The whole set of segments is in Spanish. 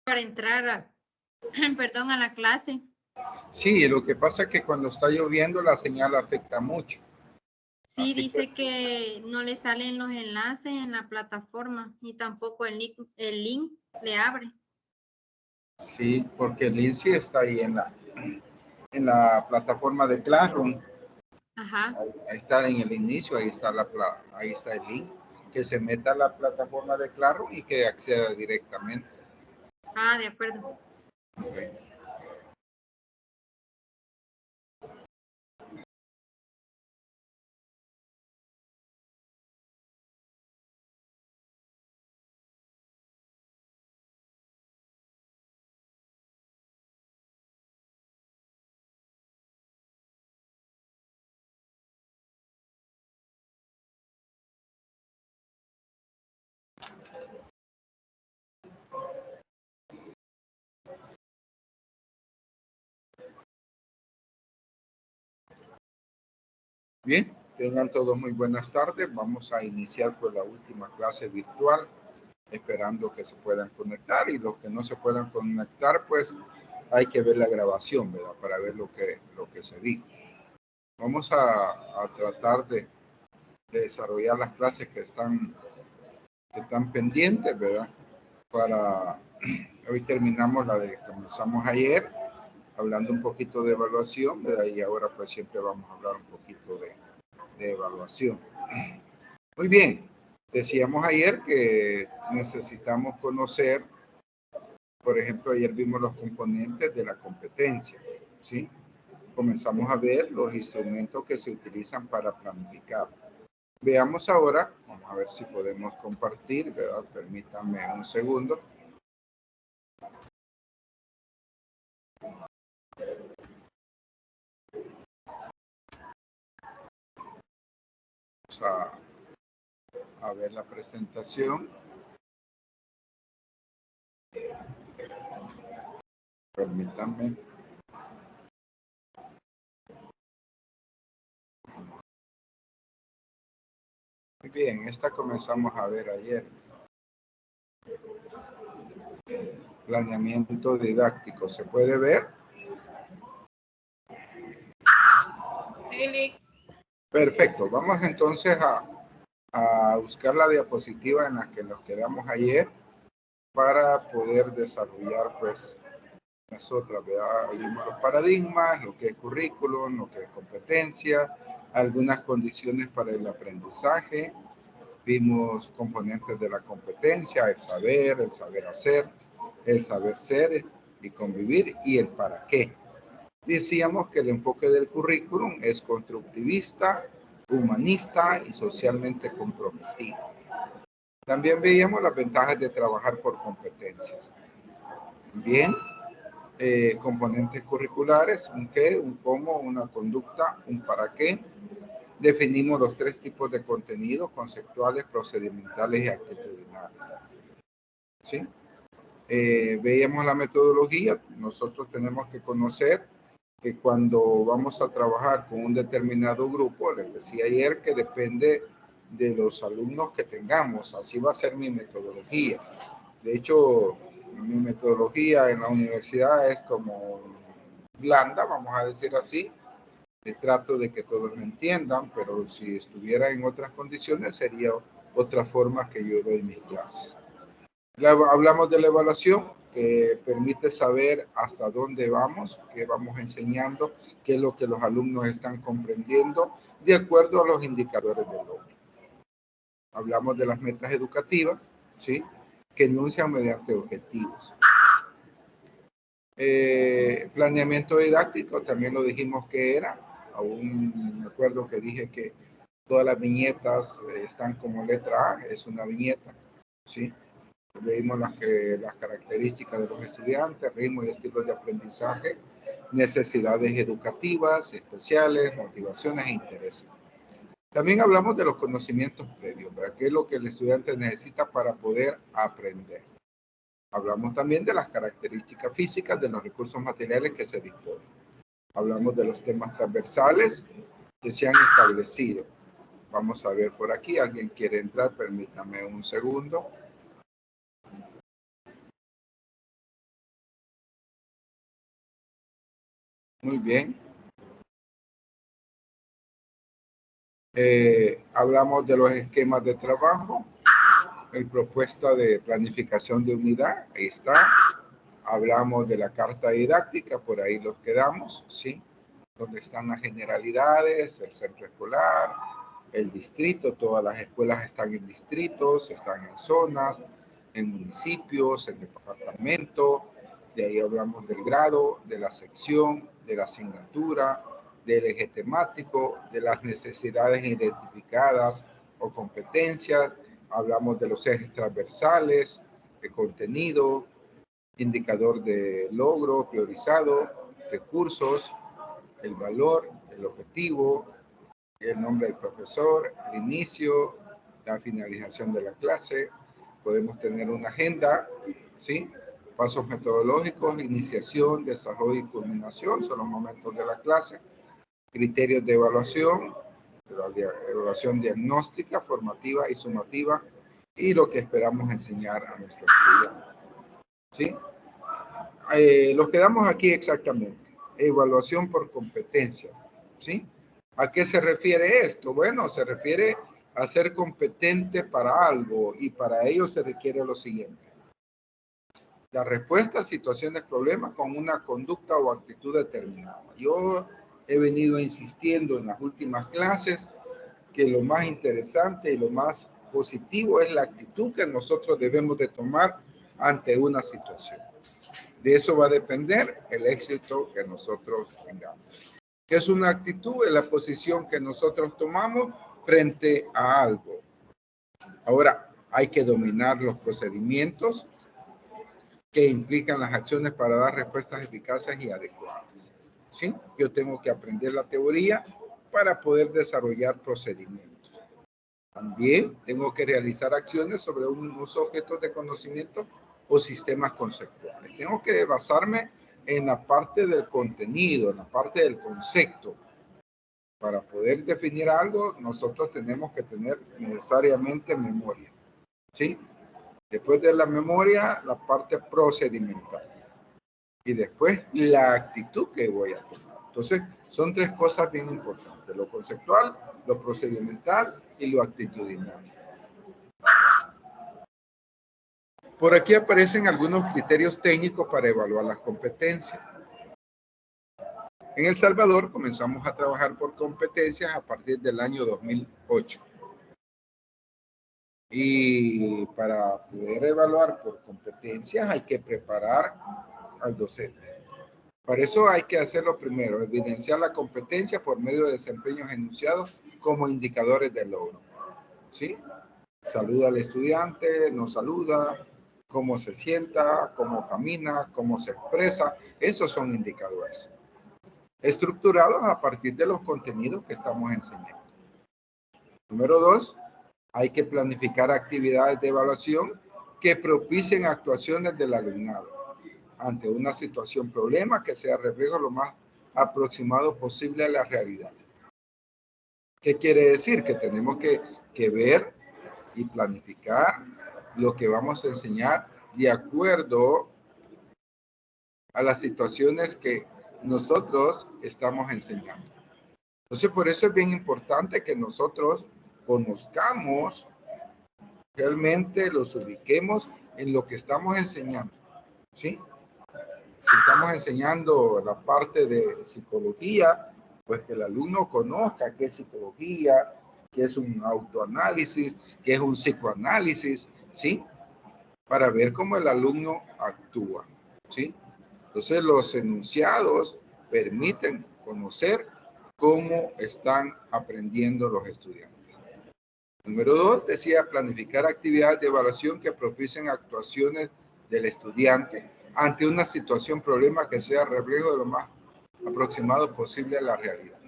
para entrar a, perdón, a la clase. Sí, lo que pasa es que cuando está lloviendo la señal afecta mucho. Sí, Así dice pues, que no le salen los enlaces en la plataforma y tampoco el link le abre. sí, porque el link sí está ahí en la plataforma de Classroom. Ajá. Ahí está en el inicio, ahí está el link. Que se meta a la plataforma de Classroom y que acceda directamente. Ah, de acuerdo. Okay. Bien, tengan todos muy buenas tardes. Vamos a iniciar con la última clase virtual, esperando que se puedan conectar, y los que no se puedan conectar, pues hay que ver la grabación, ¿verdad? Para ver lo que se dijo. Vamos a tratar de desarrollar las clases que están pendientes, ¿verdad? Hoy terminamos la de comenzamos ayer, hablando un poquito de evaluación, ¿verdad? Y ahora pues siempre vamos a hablar un poquito de evaluación. Muy bien, decíamos ayer que necesitamos conocer, por ejemplo, ayer vimos los componentes de la competencia, ¿sí? Comenzamos a ver los instrumentos que se utilizan para planificar. Veamos ahora, vamos a ver si podemos compartir, ¿verdad? Permítanme un segundo. Vamos a ver la presentación. Permítanme. Muy bien, esta comenzamos a ver ayer. Planeamiento didáctico, ¿se puede ver? Sí. Perfecto, vamos entonces a buscar la diapositiva en la que nos quedamos ayer para poder desarrollar pues nosotros, ¿verdad? Vimos los paradigmas, lo que es currículum, lo que es competencia, algunas condiciones para el aprendizaje, vimos componentes de la competencia, el saber hacer, el saber ser y convivir, y el para qué. Decíamos que el enfoque del currículum es constructivista, humanista y socialmente comprometido. También veíamos las ventajas de trabajar por competencias. Bien, componentes curriculares, un qué, un cómo, una conducta, un para qué. Definimos los 3 tipos de contenidos: conceptuales, procedimentales y actitudinales. ¿Sí? Veíamos la metodología. Nosotros tenemos que conocer que cuando vamos a trabajar con un determinado grupo, les decía ayer que depende de los alumnos que tengamos, así va a ser mi metodología. De hecho, mi metodología en la universidad es como blanda, vamos a decir así. Trato de que todos me entiendan, pero si estuviera en otras condiciones sería otra forma que yo doy mis clases. Hablamos de la evaluación, que permite saber hasta dónde vamos, qué vamos enseñando, qué es lo que los alumnos están comprendiendo, de acuerdo a los indicadores de logro. Hablamos de las metas educativas, ¿sí? Que enuncian mediante objetivos. Planeamiento didáctico, también lo dijimos que era. Aún me acuerdo que dije que todas las viñetas están como letra A, es una viñeta, ¿sí? Veimos las características de los estudiantes, ritmo y estilos de aprendizaje, necesidades educativas especiales, motivaciones e intereses. También hablamos de los conocimientos previos, ¿verdad? ¿Qué es lo que el estudiante necesita para poder aprender? Hablamos también de las características físicas de los recursos materiales que se disponen. Hablamos de los temas transversales que se han establecido. Vamos a ver por aquí, ¿alguien quiere entrar? Permítame un segundo. Muy bien. Hablamos de los esquemas de trabajo, el propuesta de planificación de unidad, ahí está. Hablamos de la carta didáctica, por ahí los quedamos, ¿sí? Donde están las generalidades, el centro escolar, el distrito, todas las escuelas están en distritos, están en zonas, en municipios, en departamento. De ahí hablamos del grado, de la sección, de la asignatura, del eje temático, de las necesidades identificadas o competencias. Hablamos de los ejes transversales, de contenido, indicador de logro priorizado, recursos, el valor, el objetivo, el nombre del profesor, el inicio, la finalización de la clase. Podemos tener una agenda, ¿sí? Pasos metodológicos, iniciación, desarrollo y culminación, son los momentos de la clase. Criterios de evaluación, evaluación diagnóstica, formativa y sumativa, y lo que esperamos enseñar a nuestros estudiantes, ¿sí? Los quedamos aquí exactamente. Evaluación por competencias, ¿sí? ¿A qué se refiere esto? Bueno, se refiere a ser competente para algo y para ello se requiere lo siguiente. La respuesta a situaciones, problemas con una conducta o actitud determinada. Yo he venido insistiendo en las últimas clases que lo más interesante y lo más positivo es la actitud que nosotros debemos de tomar ante una situación. De eso va a depender el éxito que nosotros tengamos. ¿Qué es una actitud? Es la posición que nosotros tomamos frente a algo. Ahora, hay que dominar los procedimientos que implican las acciones para dar respuestas eficaces y adecuadas. ¿Sí? Yo tengo que aprender la teoría para poder desarrollar procedimientos. También tengo que realizar acciones sobre unos objetos de conocimiento o sistemas conceptuales. Tengo que basarme en la parte del contenido, en la parte del concepto. Para poder definir algo, nosotros tenemos que tener necesariamente memoria, ¿sí? Después de la memoria, la parte procedimental. Y después la actitud que voy a tomar. Entonces, son tres cosas bien importantes: lo conceptual, lo procedimental y lo actitudinal. Por aquí aparecen algunos criterios técnicos para evaluar las competencias. En El Salvador comenzamos a trabajar por competencias a partir del año 2008. Y para poder evaluar por competencias hay que preparar al docente. Para eso hay que hacerlo primero, evidenciar la competencia por medio de desempeños enunciados como indicadores de logro. ¿Sí? Saluda al estudiante, no saluda, cómo se sienta, cómo camina, cómo se expresa. Esos son indicadores estructurados a partir de los contenidos que estamos enseñando. Número 2, hay que planificar actividades de evaluación que propicien actuaciones del alumnado ante una situación problema que sea reflejo lo más aproximado posible a la realidad. ¿Qué quiere decir? Que tenemos que ver y planificar lo que vamos a enseñar de acuerdo a las situaciones que nosotros estamos enseñando. Entonces, por eso es bien importante que nosotros conozcamos, realmente los ubiquemos en lo que estamos enseñando, ¿sí? Si estamos enseñando la parte de psicología, pues que el alumno conozca qué es psicología, qué es un autoanálisis, qué es un psicoanálisis, ¿sí? Para ver cómo el alumno actúa, ¿sí? Entonces, los enunciados permiten conocer cómo están aprendiendo los estudiantes. Número 2, decía planificar actividades de evaluación que propicien actuaciones del estudiante ante una situación, problema que sea reflejo de lo más aproximado posible a la realidad.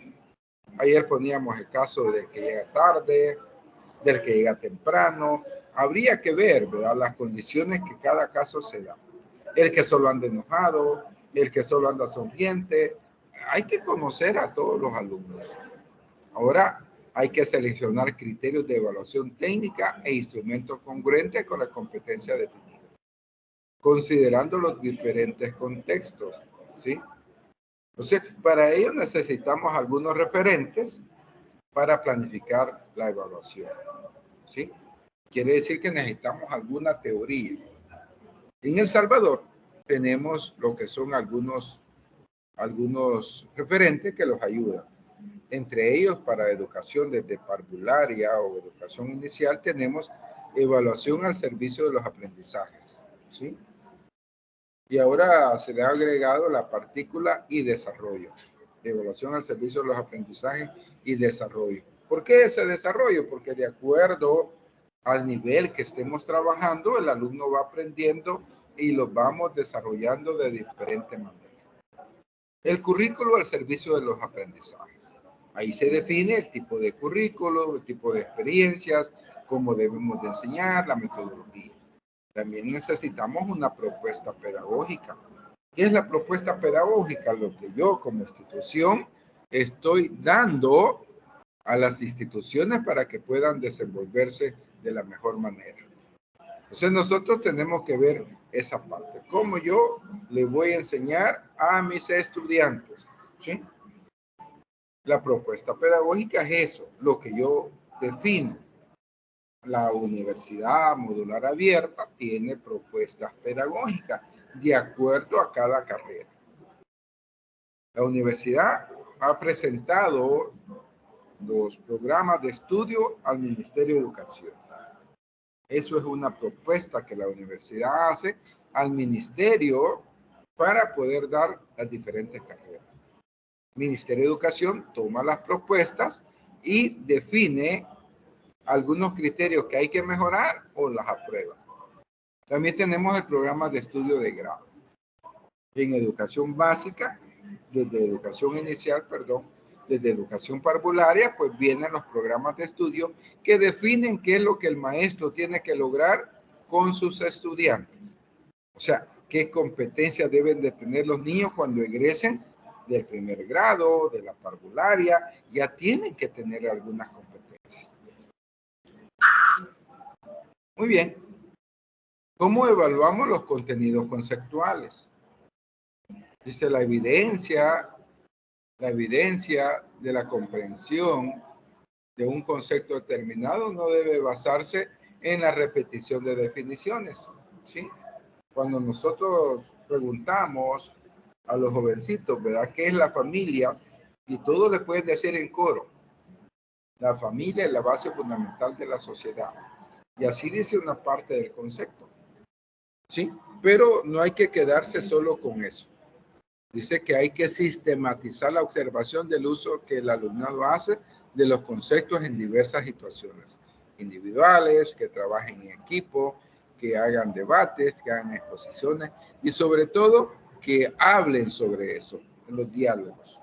Ayer poníamos el caso del que llega tarde, del que llega temprano. Habría que ver, ¿verdad?, las condiciones que cada caso se da. El que solo anda enojado, el que solo anda sonriente. Hay que conocer a todos los alumnos. Ahora hay que seleccionar criterios de evaluación técnica e instrumentos congruentes con la competencia definida, considerando los diferentes contextos, ¿sí? Entonces, para ello necesitamos algunos referentes para planificar la evaluación, ¿sí? Quiere decir que necesitamos alguna teoría. En El Salvador tenemos lo que son algunos referentes que los ayudan. Entre ellos, para educación desde parvularia o educación inicial, tenemos evaluación al servicio de los aprendizajes, ¿sí? Y ahora se le ha agregado la partícula y desarrollo. Evaluación al servicio de los aprendizajes y desarrollo. ¿Por qué ese desarrollo? Porque de acuerdo al nivel que estemos trabajando, el alumno va aprendiendo y lo vamos desarrollando de diferente manera. El currículo al servicio de los aprendizajes. Ahí se define el tipo de currículo, el tipo de experiencias, cómo debemos de enseñar, la metodología. También necesitamos una propuesta pedagógica. ¿Qué es la propuesta pedagógica? Lo que yo como institución estoy dando a las instituciones para que puedan desenvolverse de la mejor manera. Entonces nosotros tenemos que ver esa parte. ¿Cómo yo le voy a enseñar a mis estudiantes? ¿Sí? La propuesta pedagógica es eso, lo que yo defino. La Universidad Modular Abierta tiene propuestas pedagógicas de acuerdo a cada carrera. La universidad ha presentado los programas de estudio al Ministerio de Educación. Eso es una propuesta que la universidad hace al ministerio para poder dar las diferentes carreras. El Ministerio de Educación toma las propuestas y define algunos criterios que hay que mejorar o las aprueba. También tenemos el programa de estudio de grado. En educación básica, desde educación inicial, desde educación parvularia, pues vienen los programas de estudio que definen qué es lo que el maestro tiene que lograr con sus estudiantes. O sea, qué competencias deben de tener los niños cuando egresen del primer grado, de la parvularia, ya tienen que tener algunas competencias. Muy bien. ¿Cómo evaluamos los contenidos conceptuales? Dice la evidencia de la comprensión de un concepto determinado no debe basarse en la repetición de definiciones, ¿sí? Cuando nosotros preguntamos a los jovencitos, ¿verdad?, ¿qué es la familia? Y todos le pueden decir en coro, la familia es la base fundamental de la sociedad. Y así dice una parte del concepto, ¿sí? Pero no hay que quedarse solo con eso. Dice que hay que sistematizar la observación del uso que el alumnado hace de los conceptos en diversas situaciones individuales, que trabajen en equipo, que hagan debates, que hagan exposiciones y sobre todo que hablen sobre eso en los diálogos,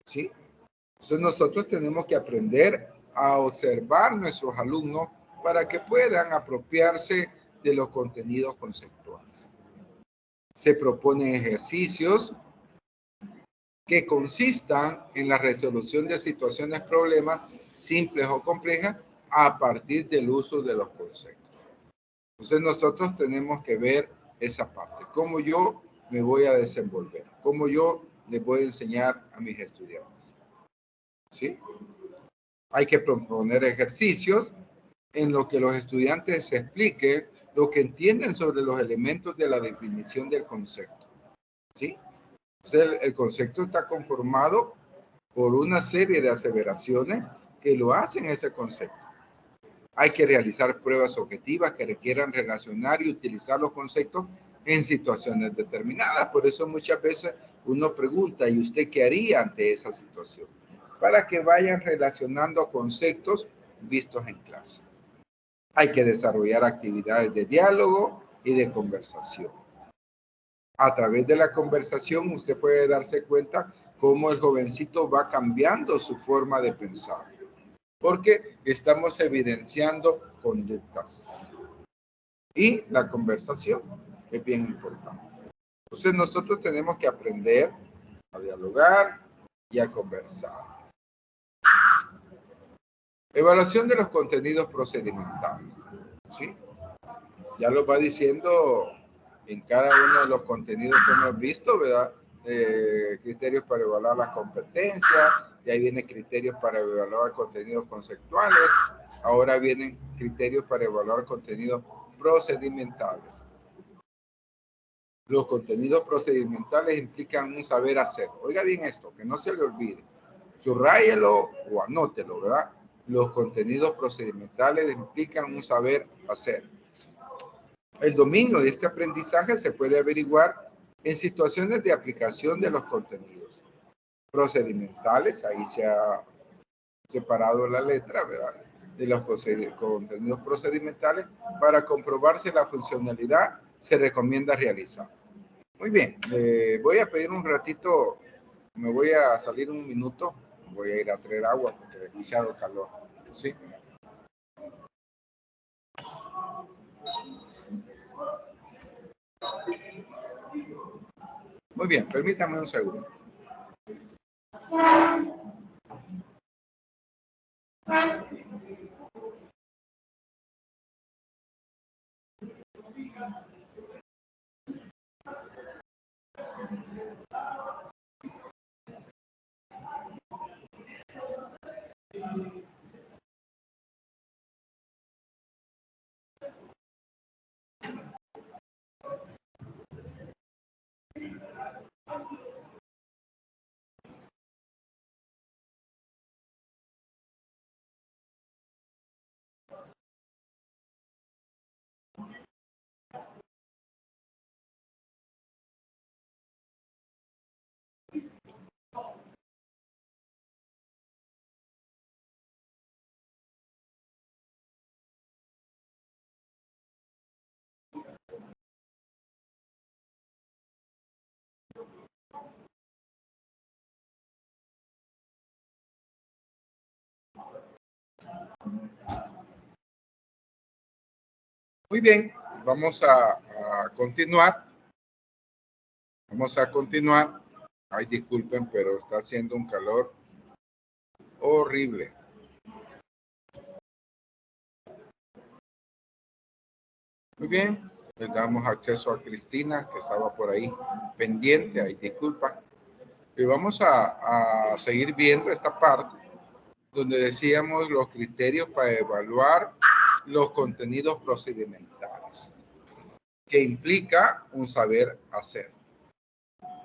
¿sí? Entonces nosotros tenemos que aprender a observar nuestros alumnos para que puedan apropiarse de los contenidos conceptuales. Se proponen ejercicios que consistan en la resolución de situaciones, problemas simples o complejas a partir del uso de los conceptos. Entonces nosotros tenemos que ver esa parte, cómo yo me voy a desenvolver, cómo yo les voy a enseñar a mis estudiantes, ¿sí? Hay que proponer ejercicios en los que los estudiantes se expliquen lo que entienden sobre los elementos de la definición del concepto, ¿sí? Entonces, el concepto está conformado por una serie de aseveraciones que lo hacen ese concepto. Hay que realizar pruebas objetivas que requieran relacionar y utilizar los conceptos en situaciones determinadas. Por eso muchas veces uno pregunta, ¿y usted qué haría ante esa situación? Para que vayan relacionando conceptos vistos en clase. Hay que desarrollar actividades de diálogo y de conversación. A través de la conversación usted puede darse cuenta cómo el jovencito va cambiando su forma de pensar, porque estamos evidenciando conductas. Y la conversación es bien importante. Entonces nosotros tenemos que aprender a dialogar y a conversar. Evaluación de los contenidos procedimentales, ¿sí? Ya lo va diciendo en cada uno de los contenidos que hemos visto, ¿verdad? criterios para evaluar las competencias, y ahí vienen criterios para evaluar contenidos conceptuales, ahora vienen criterios para evaluar contenidos procedimentales. Los contenidos procedimentales implican un saber hacer. Oiga bien esto, que no se le olvide. Subrayelo o anótelo, ¿verdad? Los contenidos procedimentales implican un saber hacer. El dominio de este aprendizaje se puede averiguar en situaciones de aplicación de los contenidos procedimentales. Ahí se ha separado la letra, ¿verdad?, de los contenidos procedimentales. Para comprobar si la funcionalidad se recomienda realizar. Muy bien, voy a pedir un ratito, me voy a salir un minuto, voy a ir a traer agua porque hay demasiado calor, ¿sí? Muy bien, permítame un segundo. Muy bien, vamos a continuar. Vamos a continuar. Ay, disculpen, pero está haciendo un calor horrible. Muy bien, le damos acceso a Cristina, que estaba por ahí pendiente. Ay, disculpa. Y vamos a seguir viendo esta parte donde decíamos los criterios para evaluar los contenidos procedimentales, que implica un saber hacer.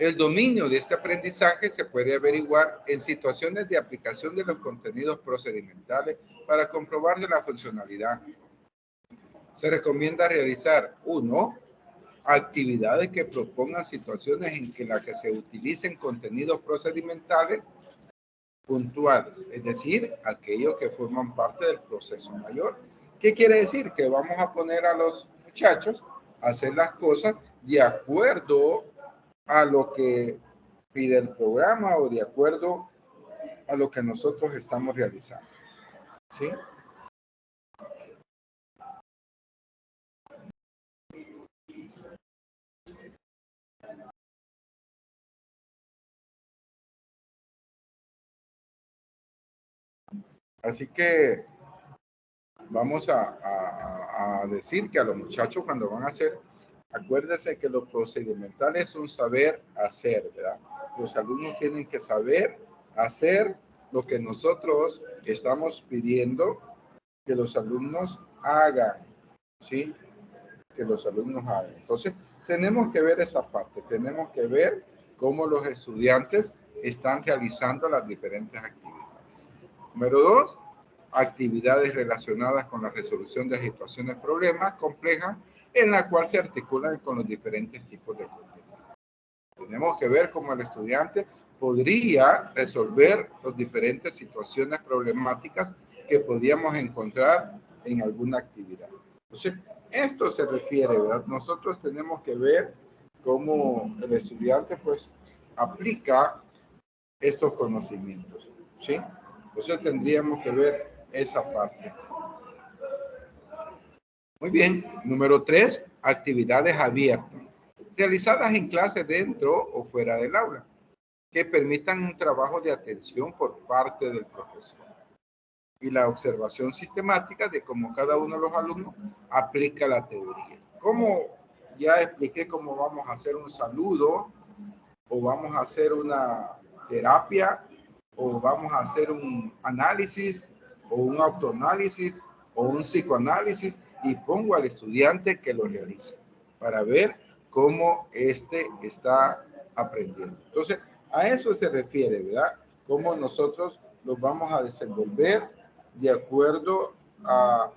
El dominio de este aprendizaje se puede averiguar en situaciones de aplicación de los contenidos procedimentales para comprobar de la funcionalidad. Se recomienda realizar, 1, actividades que propongan situaciones en que las que se utilicen contenidos procedimentales puntuales, es decir, aquellos que forman parte del proceso mayor. ¿Qué quiere decir? Que vamos a poner a los muchachos a hacer las cosas de acuerdo a lo que pide el programa o de acuerdo a lo que nosotros estamos realizando. ¿Sí? Así que vamos a decir que a los muchachos cuando van a hacer, acuérdense que lo procedimental es un saber hacer, ¿verdad? Los alumnos tienen que saber hacer lo que nosotros estamos pidiendo que los alumnos hagan, ¿sí? Que los alumnos hagan. Entonces, tenemos que ver esa parte, tenemos que ver cómo los estudiantes están realizando las diferentes actividades. Número 2, actividades relacionadas con la resolución de situaciones, problemas complejas, en la cual se articulan con los diferentes tipos de contenido. Tenemos que ver cómo el estudiante podría resolver las diferentes situaciones problemáticas que podíamos encontrar en alguna actividad. Entonces, esto se refiere, ¿verdad? Nosotros tenemos que ver cómo el estudiante, pues, aplica estos conocimientos, ¿sí? Entonces, tendríamos que ver esa parte. Muy bien. Número 3, actividades abiertas, realizadas en clase dentro o fuera del aula, que permitan un trabajo de atención por parte del profesor y la observación sistemática de cómo cada uno de los alumnos aplica la teoría. Como ya expliqué cómo vamos a hacer un saludo o vamos a hacer una terapia, o vamos a hacer un análisis, o un autoanálisis, o un psicoanálisis, y pongo al estudiante que lo realice para ver cómo éste está aprendiendo. Entonces, a eso se refiere, ¿verdad? Cómo nosotros los vamos a desenvolver de acuerdo a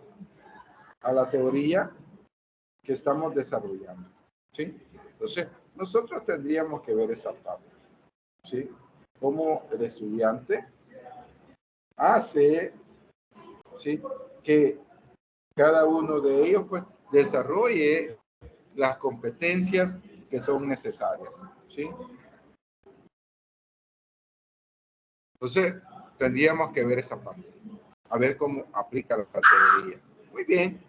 la teoría que estamos desarrollando, ¿sí? Entonces, nosotros tendríamos que ver esa parte, ¿sí? Cómo el estudiante hace, ¿sí?, que cada uno de ellos, pues, desarrolle las competencias que son necesarias, ¿sí? Entonces, tendríamos que ver esa parte, a ver cómo aplica la teoría. Muy bien.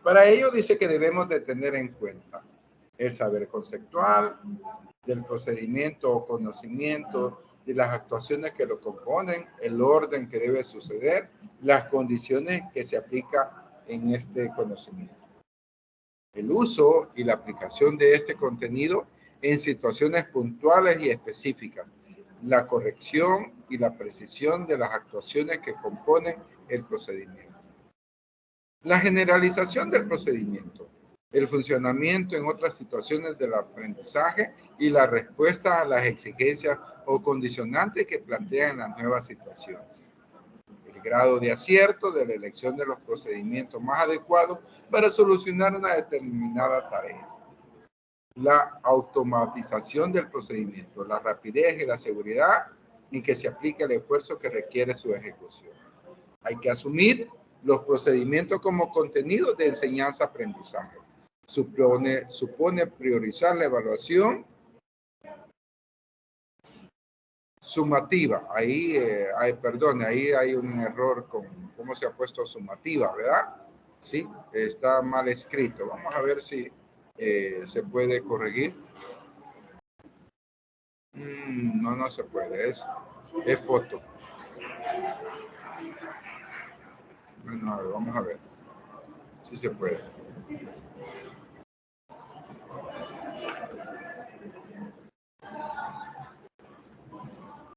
Para ello dice que debemos de tener en cuenta el saber conceptual, del procedimiento o conocimiento, de las actuaciones que lo componen, el orden que debe suceder, las condiciones que se aplica en este conocimiento. El uso y la aplicación de este contenido en situaciones puntuales y específicas, la corrección y la precisión de las actuaciones que componen el procedimiento. La generalización del procedimiento, el funcionamiento en otras situaciones del aprendizaje y la respuesta a las exigencias o condicionantes que plantean las nuevas situaciones. El grado de acierto de la elección de los procedimientos más adecuados para solucionar una determinada tarea. La automatización del procedimiento, la rapidez y la seguridad en que se aplica el esfuerzo que requiere su ejecución. Hay que asumir los procedimientos como contenidos de enseñanza-aprendizaje. Supone priorizar la evaluación sumativa. Ahí hay un error con cómo se ha puesto sumativa, ¿verdad? Sí, está mal escrito. Vamos a ver si se puede corregir. No se puede, es foto. Bueno, a ver, vamos a ver si se puede.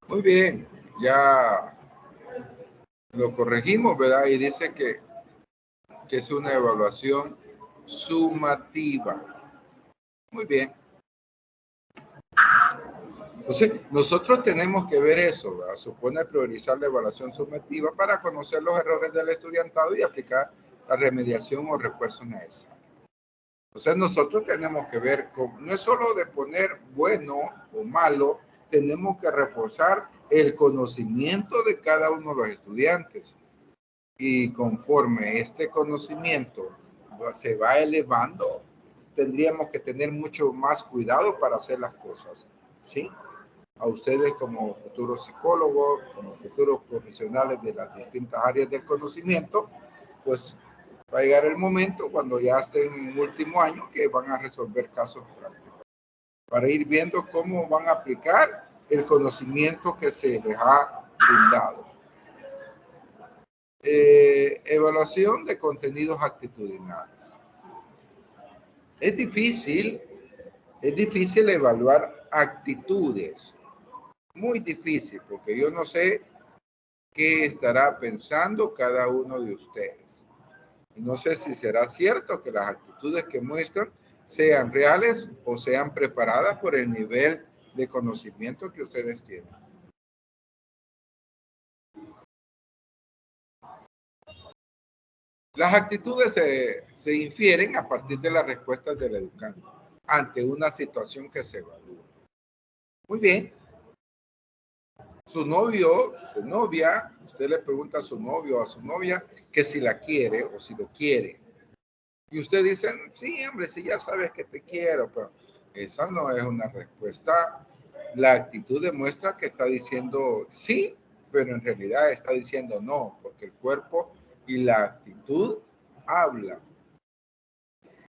Muy bien, ya lo corregimos, ¿verdad? Y dice que es una evaluación sumativa. Muy bien. Entonces, nosotros tenemos que ver eso, ¿verdad? Supone priorizar la evaluación sumativa para conocer los errores del estudiantado y aplicar la remediación o refuerzo necesario. Entonces, nosotros tenemos que ver, no es solo de poner bueno o malo, tenemos que reforzar el conocimiento de cada uno de los estudiantes. Y conforme este conocimiento se va elevando, tendríamos que tener mucho más cuidado para hacer las cosas, ¿sí? A ustedes como futuros psicólogos, como futuros profesionales de las distintas áreas del conocimiento, pues va a llegar el momento cuando ya estén en último año que van a resolver casos prácticos para ir viendo cómo van a aplicar el conocimiento que se les ha brindado. Evaluación de contenidos actitudinales. Es difícil evaluar actitudes. Muy difícil, porque yo no sé qué estará pensando cada uno de ustedes. Y no sé si será cierto que las actitudes que muestran sean reales o sean preparadas por el nivel de conocimiento que ustedes tienen. Las actitudes se infieren a partir de las respuestas del educando ante una situación que se evalúa. Muy bien. Su novio, su novia, usted le pregunta a su novio o a su novia que si la quiere o si lo quiere. Y usted dice, sí, hombre, sí, ya sabes que te quiero, pero esa no es una respuesta. La actitud demuestra que está diciendo sí, pero en realidad está diciendo no, porque el cuerpo y la actitud hablan.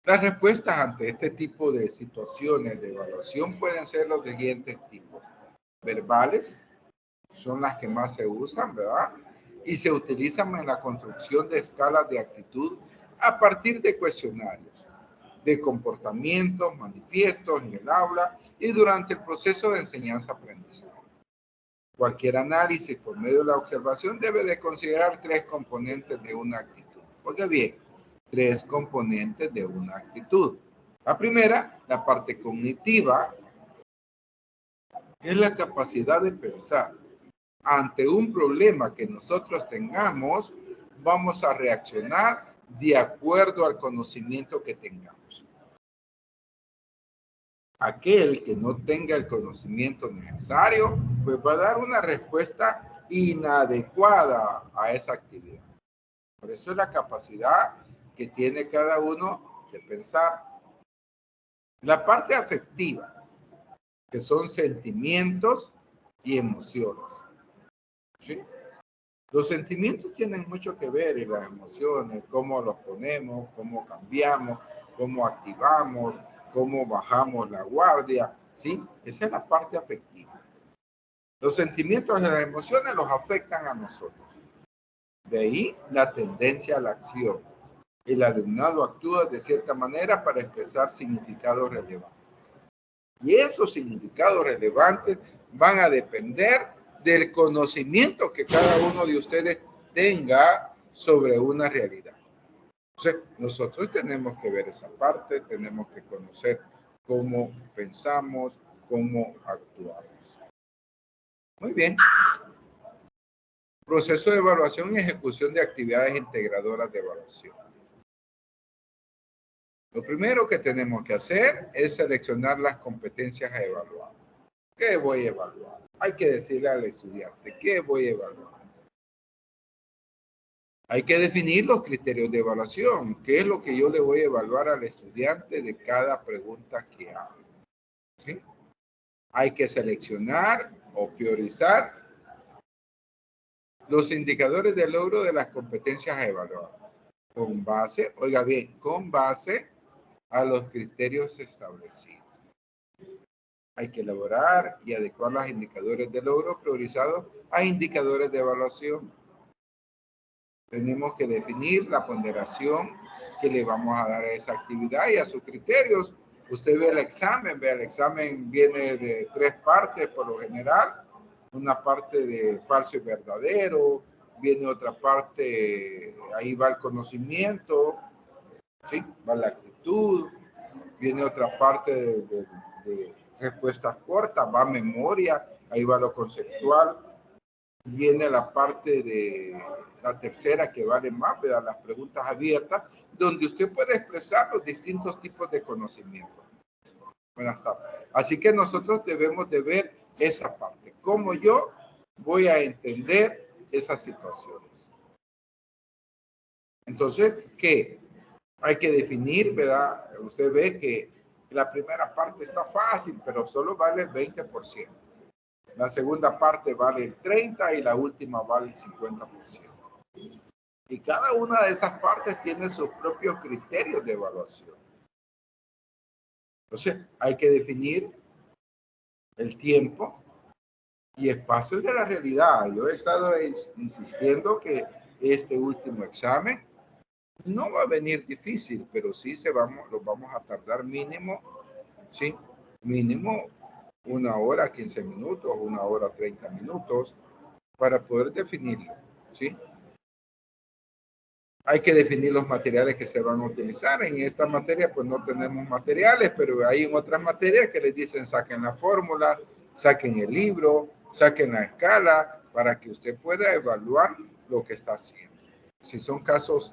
Las respuestas ante este tipo de situaciones de evaluación pueden ser los siguientes tipos. Verbales, son las que más se usan, ¿verdad? Y se utilizan en la construcción de escalas de actitud a partir de cuestionarios. de comportamientos manifiestos en el aula y durante el proceso de enseñanza-aprendizaje. Cualquier análisis por medio de la observación debe de considerar 3 componentes de una actitud. Oiga bien, 3 componentes de una actitud. La primera, la parte cognitiva, es la capacidad de pensar. Ante un problema que nosotros tengamos, vamos a reaccionar de acuerdo al conocimiento que tengamos. Aquel que no tenga el conocimiento necesario, pues va a dar una respuesta inadecuada a esa actividad. Por eso es la capacidad que tiene cada uno de pensar. La parte afectiva, que son sentimientos y emociones. ¿Sí? Los sentimientos tienen mucho que ver y las emociones, cómo los ponemos, cómo cambiamos, cómo activamos, cómo bajamos la guardia, ¿sí? Esa es la parte afectiva. Los sentimientos y las emociones los afectan a nosotros. De ahí la tendencia a la acción. El alumnado actúa de cierta manera para expresar significados relevantes. Y esos significados relevantes van a depender del conocimiento que cada uno de ustedes tenga sobre una realidad. Entonces, nosotros tenemos que ver esa parte, tenemos que conocer cómo pensamos, cómo actuamos. Muy bien. Proceso de evaluación y ejecución de actividades integradoras de evaluación. Lo primero que tenemos que hacer es seleccionar las competencias a evaluar. ¿Qué voy a evaluar? Hay que decirle al estudiante, ¿qué voy a evaluar? Hay que definir los criterios de evaluación. ¿Qué es lo que yo le voy a evaluar al estudiante de cada pregunta que haga? ¿Sí? Hay que seleccionar o priorizar los indicadores de logro de las competencias a evaluar. Con base, oiga bien, con base a los criterios establecidos. Hay que elaborar y adecuar los indicadores de logro priorizados a indicadores de evaluación. Tenemos que definir la ponderación que le vamos a dar a esa actividad y a sus criterios. Usted ve el examen viene de 3 partes por lo general. Una parte de falso y verdadero, viene otra parte, ahí va el conocimiento, ¿sí? Va la actitud, viene otra parte de respuestas cortas, va memoria, ahí va lo conceptual, viene la parte de la tercera que vale más, ¿verdad? Las preguntas abiertas, donde usted puede expresar los distintos tipos de conocimiento. Buenas tardes. Así que nosotros debemos de ver esa parte, cómo yo voy a entender esas situaciones. Entonces, ¿qué? Hay que definir, ¿verdad? Usted ve que la primera parte está fácil, pero solo vale el 20%. La segunda parte vale el 30% y la última vale el 50%. Y cada una de esas partes tiene sus propios criterios de evaluación. Entonces, hay que definir el tiempo y espacios de la realidad. Yo he estado insistiendo que este último examen no va a venir difícil, pero sí lo vamos a tardar mínimo, ¿sí? Mínimo 1 hora, 15 minutos, 1 hora, 30 minutos para poder definirlo, ¿sí? Hay que definir los materiales que se van a utilizar. En esta materia, pues no tenemos materiales, pero hay en otras materias que les dicen saquen la fórmula, saquen el libro, saquen la escala, para que usted pueda evaluar lo que está haciendo. Si son casos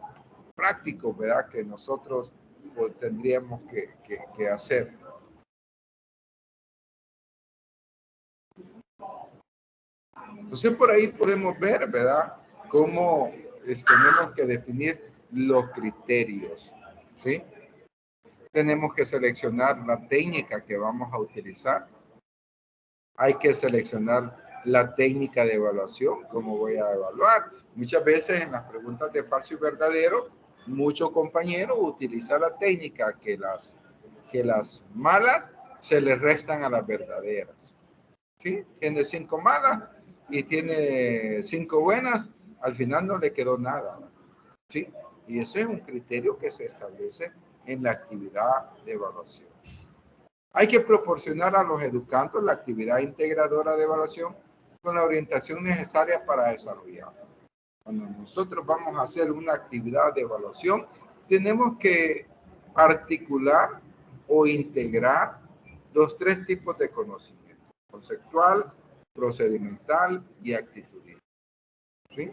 prácticos, ¿verdad? Que nosotros pues, tendríamos que hacer. Entonces, por ahí podemos ver, ¿verdad? Cómo tenemos que definir los criterios, ¿sí? Tenemos que seleccionar la técnica que vamos a utilizar. Hay que seleccionar la técnica de evaluación, cómo voy a evaluar. Muchas veces en las preguntas de falso y verdadero, muchos compañeros utilizan la técnica que las malas se le restan a las verdaderas. ¿Sí? Tiene 5 malas y tiene 5 buenas, al final no le quedó nada. ¿Sí? Y ese es un criterio que se establece en la actividad de evaluación. Hay que proporcionar a los educandos la actividad integradora de evaluación con la orientación necesaria para desarrollarla. Cuando nosotros vamos a hacer una actividad de evaluación, tenemos que articular o integrar los tres tipos de conocimiento: conceptual, procedimental y actitudinal. ¿Sí?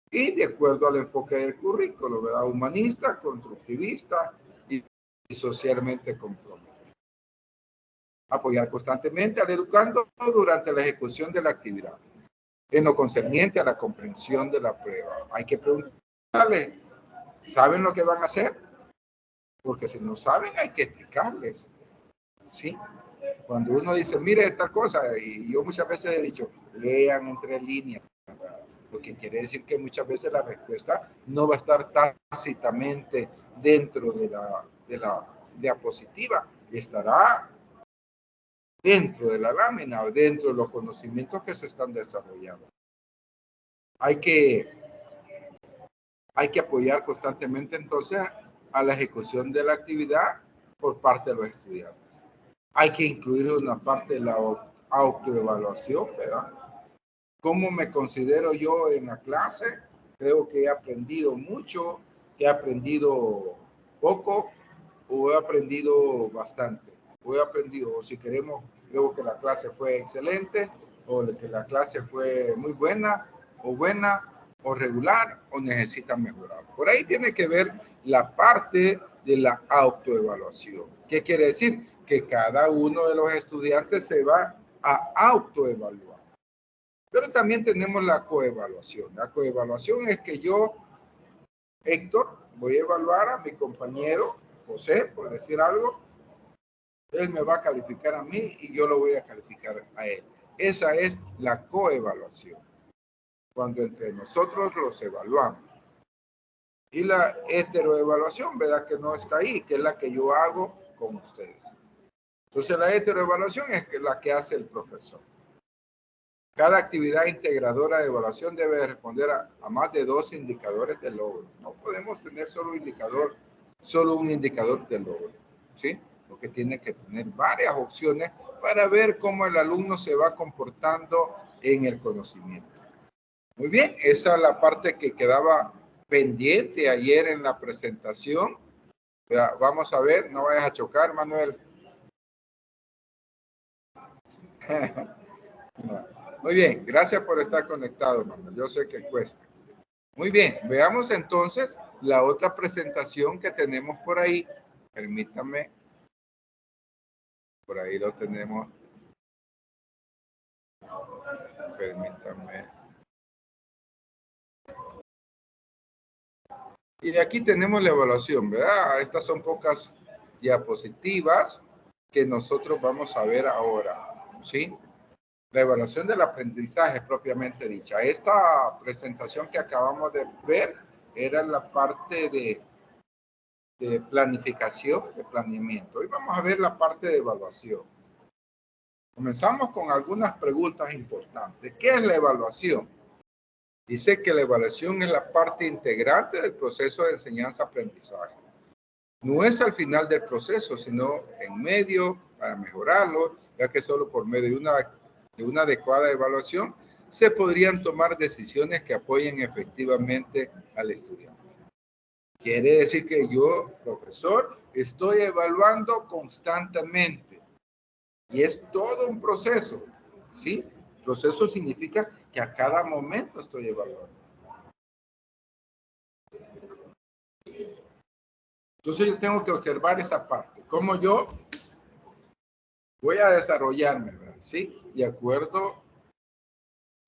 Y de acuerdo al enfoque del currículo, ¿verdad? Humanista, constructivista y socialmente comprometido. Apoyar constantemente al educando durante la ejecución de la actividad. En lo concerniente a la comprensión de la prueba, hay que preguntarle, ¿saben lo que van a hacer? Porque si no saben, hay que explicarles. ¿Sí? Cuando uno dice, mire tal cosa, y yo muchas veces he dicho, lean entre líneas, lo que quiere decir que muchas veces la respuesta no va a estar tácitamente dentro de la diapositiva, estará dentro de la lámina o dentro de los conocimientos que se están desarrollando. Hay que apoyar constantemente entonces a la ejecución de la actividad por parte de los estudiantes. Hay que incluir una parte de la autoevaluación, ¿verdad? ¿Cómo me considero yo en la clase? Creo que he aprendido mucho, he aprendido poco o he aprendido bastante. O he aprendido, o si queremos, creo que la clase fue excelente o que la clase fue muy buena o regular o necesita mejorar. Por ahí tiene que ver la parte de la autoevaluación. ¿Qué quiere decir? Que cada uno de los estudiantes se va a autoevaluar. Pero también tenemos la coevaluación. La coevaluación es que yo, Héctor, voy a evaluar a mi compañero José, por decir algo. Él me va a calificar a mí y yo lo voy a calificar a él. Esa es la coevaluación. Cuando entre nosotros los evaluamos. Y la heteroevaluación, ¿verdad? Que no está ahí, que es la que yo hago con ustedes. Entonces la heteroevaluación es la que hace el profesor. Cada actividad integradora de evaluación debe responder a más de 2 indicadores de logro. No podemos tener solo un indicador de logro, ¿sí? Porque tiene que tener varias opciones para ver cómo el alumno se va comportando en el conocimiento. Muy bien, esa es la parte que quedaba pendiente ayer en la presentación. Vamos a ver, no vayas a chocar, Manuel. No. Muy bien, gracias por estar conectado, Manuel. Yo sé que cuesta. Muy bien, veamos entonces la otra presentación que tenemos por ahí. Permítame. Por ahí lo tenemos. Permítame. Y de aquí tenemos la evaluación, ¿verdad? Estas son pocas diapositivas que nosotros vamos a ver ahora, ¿sí? La evaluación del aprendizaje propiamente dicha. Esta presentación que acabamos de ver era la parte de planificación, de planeamiento. Hoy vamos a ver la parte de evaluación. Comenzamos con algunas preguntas importantes. ¿Qué es la evaluación? Dice que la evaluación es la parte integrante del proceso de enseñanza-aprendizaje. No es al final del proceso, sino en medio para mejorarlo, ya que solo por medio de una adecuada evaluación se podrían tomar decisiones que apoyen efectivamente al estudiante. Quiere decir que yo, profesor, estoy evaluando constantemente y es todo un proceso, ¿sí? Proceso significa que a cada momento estoy evaluando. Entonces yo tengo que observar esa parte, cómo yo voy a desarrollarme, ¿verdad? ¿Sí? De acuerdo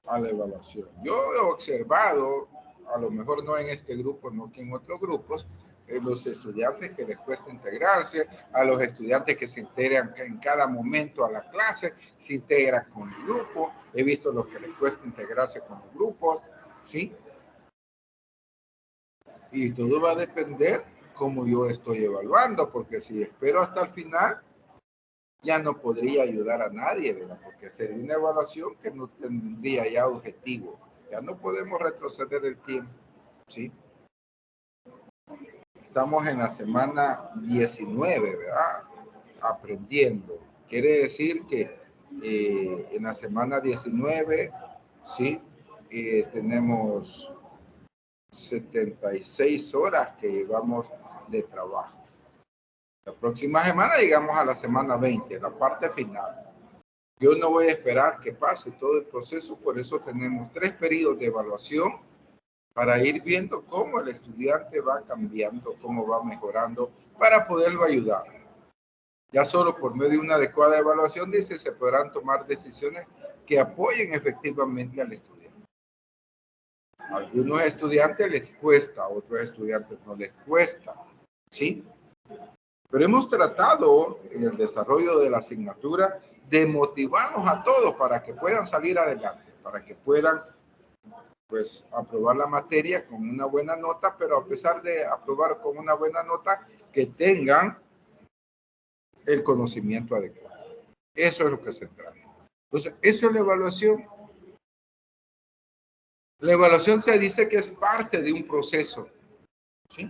a la evaluación. Yo he observado, a lo mejor no en este grupo, no que en otros grupos, los estudiantes que les cuesta integrarse, a los estudiantes que se integran en cada momento a la clase, se integran con el grupo. He visto los que les cuesta integrarse con los grupos, ¿sí? Y todo va a depender cómo yo estoy evaluando, porque si espero hasta el final, ya no podría ayudar a nadie, ¿verdad? Porque sería una evaluación que no tendría ya objetivo. Ya no podemos retroceder el tiempo, ¿sí? Estamos en la semana 19, ¿verdad? Aprendiendo. Quiere decir que en la semana 19, sí, tenemos 76 horas que llevamos de trabajo. La próxima semana llegamos a la semana 20, la parte final. Yo no voy a esperar que pase todo el proceso, por eso tenemos 3 periodos de evaluación para ir viendo cómo el estudiante va cambiando, cómo va mejorando, para poderlo ayudar. Ya solo por medio de una adecuada evaluación, dice, se podrán tomar decisiones que apoyen efectivamente al estudiante. A algunos estudiantes les cuesta, a otros estudiantes no les cuesta, ¿sí? Pero hemos tratado en el desarrollo de la asignatura de motivarnos a todos para que puedan salir adelante, para que puedan pues aprobar la materia con una buena nota, pero a pesar de aprobar con una buena nota, que tengan el conocimiento adecuado. Eso es lo que se trata. Entonces, eso es la evaluación. La evaluación se dice que es parte de un proceso, ¿sí?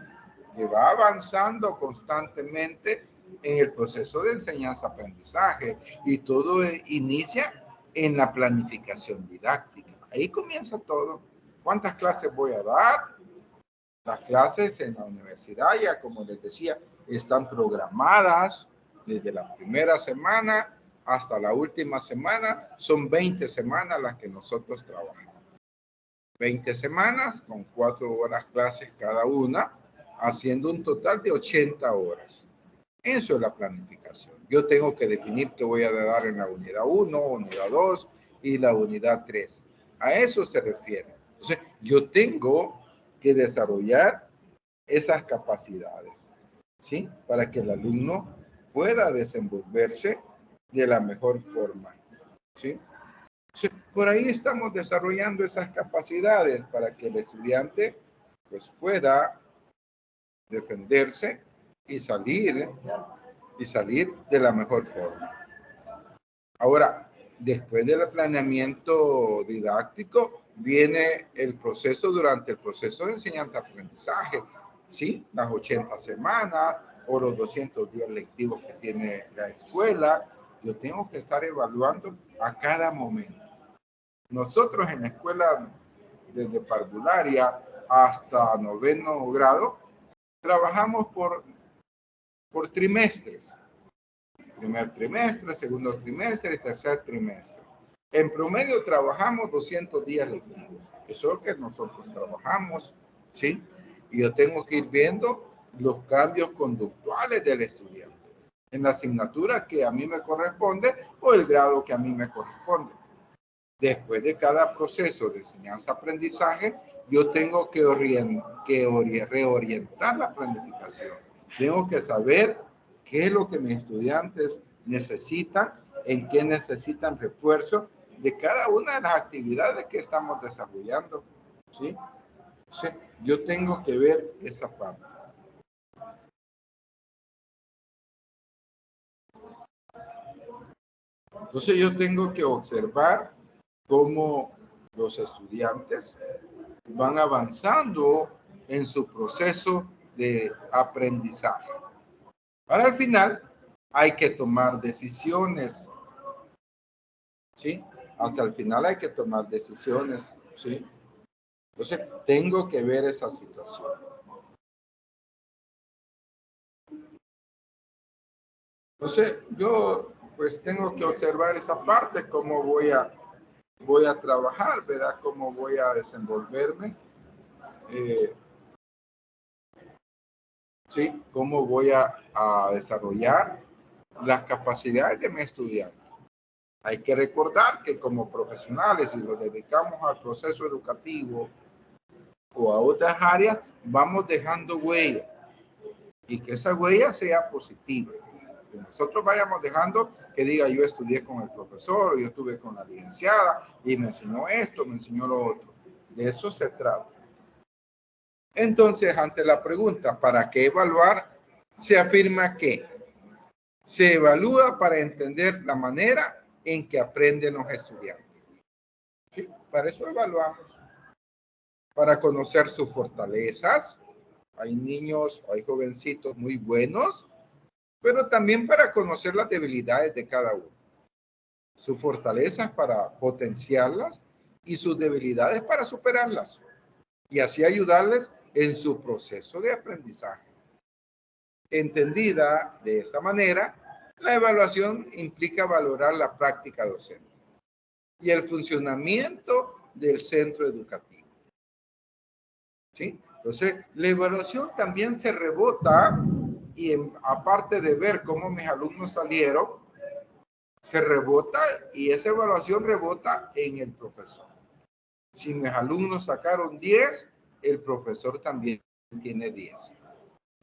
Que va avanzando constantemente en el proceso de enseñanza-aprendizaje y todo inicia en la planificación didáctica. Ahí comienza todo. ¿Cuántas clases voy a dar? Las clases en la universidad, ya como les decía, están programadas desde la primera semana hasta la última semana. Son 20 semanas las que nosotros trabajamos. 20 semanas con 4 horas clases cada una, haciendo un total de 80 horas. Eso es la planificación. Yo tengo que definir qué voy a dar en la unidad 1, unidad 2 y la unidad 3. A eso se refiere. Entonces, yo tengo que desarrollar esas capacidades, ¿sí? Para que el alumno pueda desenvolverse de la mejor forma, ¿sí? Por ahí estamos desarrollando esas capacidades para que el estudiante pues pueda defenderse y salir de la mejor forma. Ahora, después del planeamiento didáctico, viene el proceso durante el proceso de enseñanza-aprendizaje, ¿sí? Las 80 semanas o los 200 días lectivos que tiene la escuela. Yo tengo que estar evaluando a cada momento. Nosotros en la escuela, desde parvularia hasta 9º grado, trabajamos por trimestres. Primer trimestre, segundo trimestre y tercer trimestre. En promedio trabajamos 200 días lectivos. Eso es lo que nosotros trabajamos, ¿sí? Y yo tengo que ir viendo los cambios conductuales del estudiante en la asignatura que a mí me corresponde o el grado que a mí me corresponde. Después de cada proceso de enseñanza-aprendizaje, yo tengo que reorientar la planificación. Tengo que saber qué es lo que mis estudiantes necesitan, en qué necesitan refuerzo de cada una de las actividades que estamos desarrollando, ¿sí? Sí, yo tengo que ver esa parte. Entonces yo tengo que observar cómo los estudiantes van avanzando en su proceso de aprendizaje. Para el final hay que tomar decisiones, ¿sí? Hasta el final hay que tomar decisiones, ¿sí? Entonces tengo que ver esa situación. Entonces yo pues tengo que observar esa parte, cómo voy a trabajar, ¿verdad? Cómo voy a desenvolverme. ¿Sí? Cómo voy a desarrollar las capacidades de mi estudiante. Hay que recordar que como profesionales, si nos dedicamos al proceso educativo o a otras áreas, vamos dejando huella y que esa huella sea positiva. Que nosotros vayamos dejando que diga yo estudié con el profesor, yo estuve con la licenciada y me enseñó esto, me enseñó lo otro. De eso se trata. Entonces, ante la pregunta ¿para qué evaluar? Se afirma que se evalúa para entender la manera en que aprenden los estudiantes. ¿Sí? Para eso evaluamos. Para conocer sus fortalezas, Hay niños, hay jovencitos muy buenos, pero también para conocer las debilidades de cada uno. Sus fortalezas para potenciarlas y sus debilidades para superarlas. Y así ayudarles en su proceso de aprendizaje. Entendida de esta manera, la evaluación implica valorar la práctica docente y el funcionamiento del centro educativo. ¿Sí? Entonces, la evaluación también se rebota y aparte de ver cómo mis alumnos salieron, se rebota y esa evaluación rebota en el profesor. Si mis alumnos sacaron 10, el profesor también tiene 10.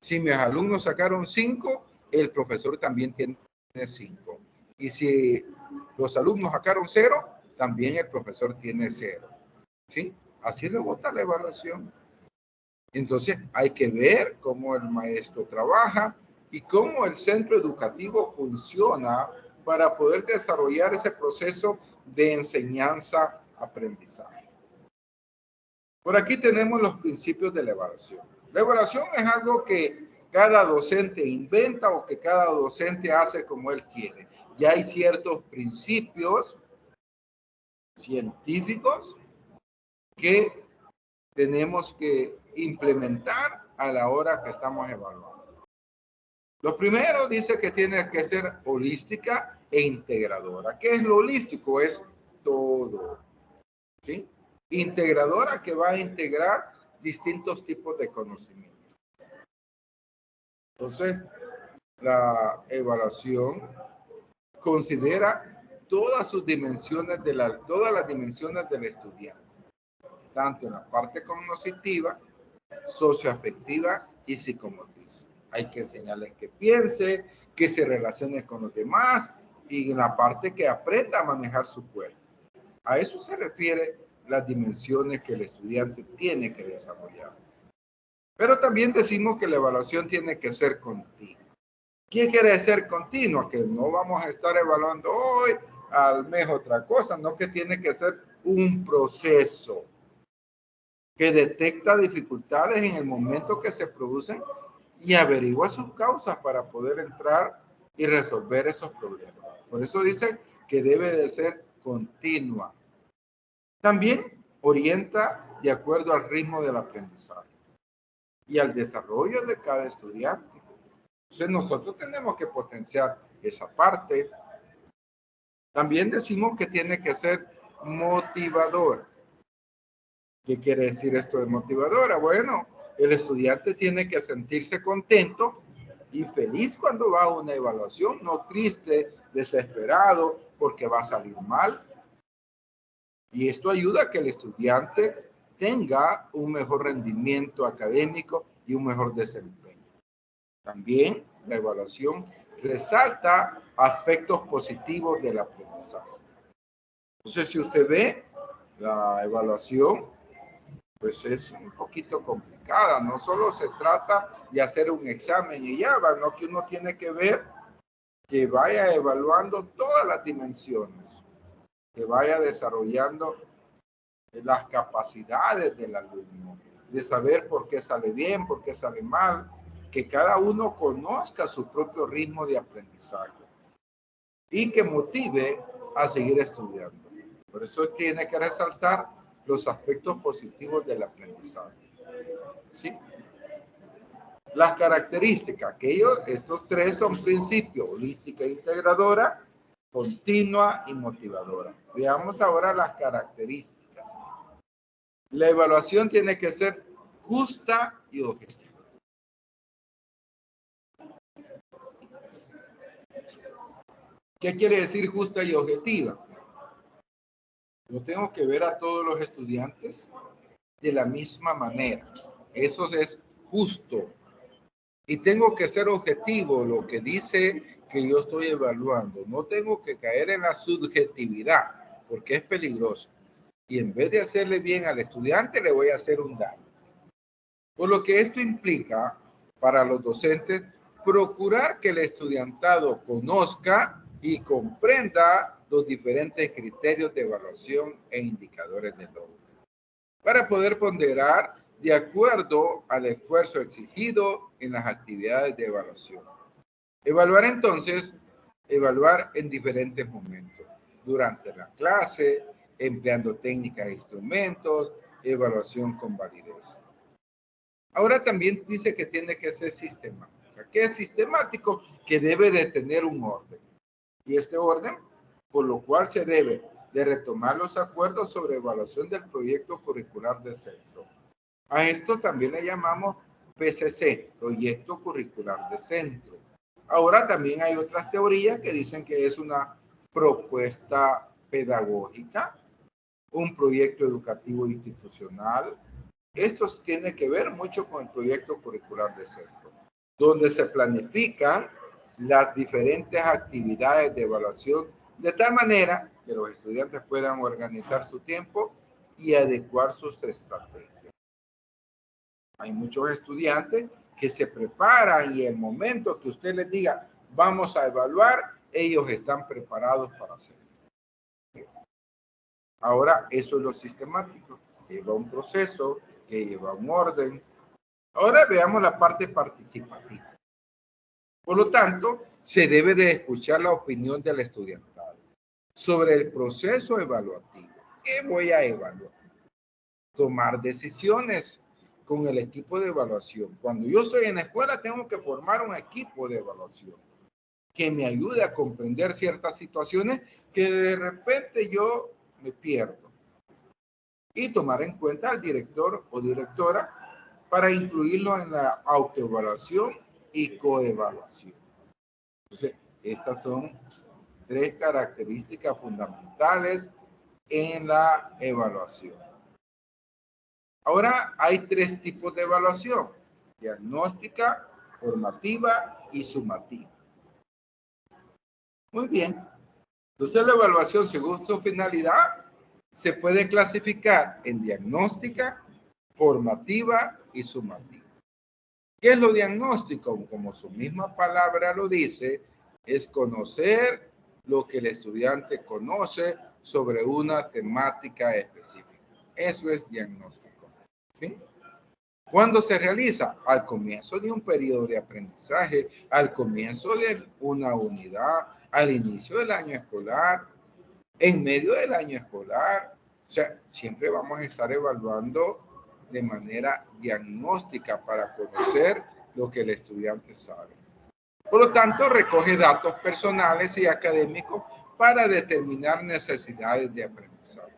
Si mis alumnos sacaron 5, el profesor también tiene 5. Y si los alumnos sacaron 0, también el profesor tiene 0. ¿Sí? Así rebota la evaluación. Entonces hay que ver cómo el maestro trabaja y cómo el centro educativo funciona para poder desarrollar ese proceso de enseñanza-aprendizaje. Por aquí tenemos los principios de la evaluación. La evaluación es algo que cada docente inventa o que cada docente hace como él quiere. Ya hay ciertos principios científicos que tenemos que implementar a la hora que estamos evaluando. Lo primero dice que tiene que ser holística e integradora. ¿Qué es lo holístico? Es todo. ¿Sí? Integradora, que va a integrar distintos tipos de conocimiento. Entonces, la evaluación considera todas sus dimensiones todas las dimensiones del estudiante, tanto en la parte cognitiva, socioafectiva y psicomotriz. Hay que enseñarles que piense, que se relacione con los demás y en la parte que aprenda a manejar su cuerpo. A eso se refiere las dimensiones que el estudiante tiene que desarrollar. Pero también decimos que la evaluación tiene que ser continua. ¿Qué quiere decir continua? Que no vamos a estar evaluando hoy, al mes otra cosa, no, que tiene que ser un proceso que detecta dificultades en el momento que se producen y averigua sus causas para poder entrar y resolver esos problemas. Por eso dice que debe de ser continua. También orienta de acuerdo al ritmo del aprendizaje y al desarrollo de cada estudiante. Entonces nosotros tenemos que potenciar esa parte. También decimos que tiene que ser motivador. ¿Qué quiere decir esto de motivadora? Bueno, el estudiante tiene que sentirse contento y feliz cuando va a una evaluación, no triste, desesperado porque va a salir mal. Y esto ayuda a que el estudiante tenga un mejor rendimiento académico y un mejor desempeño. También la evaluación resalta aspectos positivos del aprendizaje. Entonces, si usted ve, la evaluación pues es un poquito complicada. No solo se trata de hacer un examen y ya, sino que uno tiene que ver que vaya evaluando todas las dimensiones, que vaya desarrollando las capacidades del alumno, de saber por qué sale bien, por qué sale mal, que cada uno conozca su propio ritmo de aprendizaje y que motive a seguir estudiando. Por eso tiene que resaltar los aspectos positivos del aprendizaje. ¿Sí? Las características, estos tres son principios: holística e integradora, continua y motivadora. Veamos ahora las características. La evaluación tiene que ser justa y objetiva. ¿Qué quiere decir justa y objetiva? Yo tengo que ver a todos los estudiantes de la misma manera. Eso es justo. Y tengo que ser objetivo, lo que dice que yo estoy evaluando. No tengo que caer en la subjetividad, porque es peligroso. Y en vez de hacerle bien al estudiante, le voy a hacer un daño. Por lo que esto implica para los docentes procurar que el estudiantado conozca y comprenda los diferentes criterios de evaluación e indicadores de logro, para poder ponderar de acuerdo al esfuerzo exigido en las actividades de evaluación. Evaluar entonces, evaluar en diferentes momentos, durante la clase, empleando técnicas e instrumentos, evaluación con validez. Ahora también dice que tiene que ser sistemática. ¿Qué es sistemático? Que debe de tener un orden. Y este orden, por lo cual se debe de retomar los acuerdos sobre evaluación del proyecto curricular de centro. A esto también le llamamos PCC, Proyecto Curricular de Centro. Ahora también hay otras teorías que dicen que es una propuesta pedagógica, un proyecto educativo institucional. Esto tiene que ver mucho con el proyecto curricular de centro, donde se planifican las diferentes actividades de evaluación de tal manera que los estudiantes puedan organizar su tiempo y adecuar sus estrategias. Hay muchos estudiantes que se preparan y en el momento que usted les diga vamos a evaluar, ellos están preparados para hacerlo. Ahora, eso es lo sistemático. Lleva un proceso, que lleva un orden. Ahora veamos la parte participativa. Por lo tanto, se debe de escuchar la opinión del estudiantado sobre el proceso evaluativo. ¿Qué voy a evaluar? Tomar decisiones con el equipo de evaluación. Cuando yo estoy en la escuela, tengo que formar un equipo de evaluación que me ayude a comprender ciertas situaciones que de repente yo me pierdo. Y tomar en cuenta al director o directora para incluirlo en la autoevaluación y coevaluación. Entonces, estas son 3 características fundamentales en la evaluación. Ahora hay 3 tipos de evaluación: diagnóstica, formativa y sumativa. Muy bien. Entonces la evaluación según su finalidad se puede clasificar en diagnóstica, formativa y sumativa. ¿Qué es lo diagnóstico? Como su misma palabra lo dice, es conocer lo que el estudiante conoce sobre una temática específica. Eso es diagnóstico. ¿Sí? ¿Cuándo se realiza? Al comienzo de un periodo de aprendizaje, al comienzo de una unidad, al inicio del año escolar, en medio del año escolar. O sea, siempre vamos a estar evaluando de manera diagnóstica para conocer lo que el estudiante sabe. Por lo tanto, recoge datos personales y académicos para determinar necesidades de aprendizaje,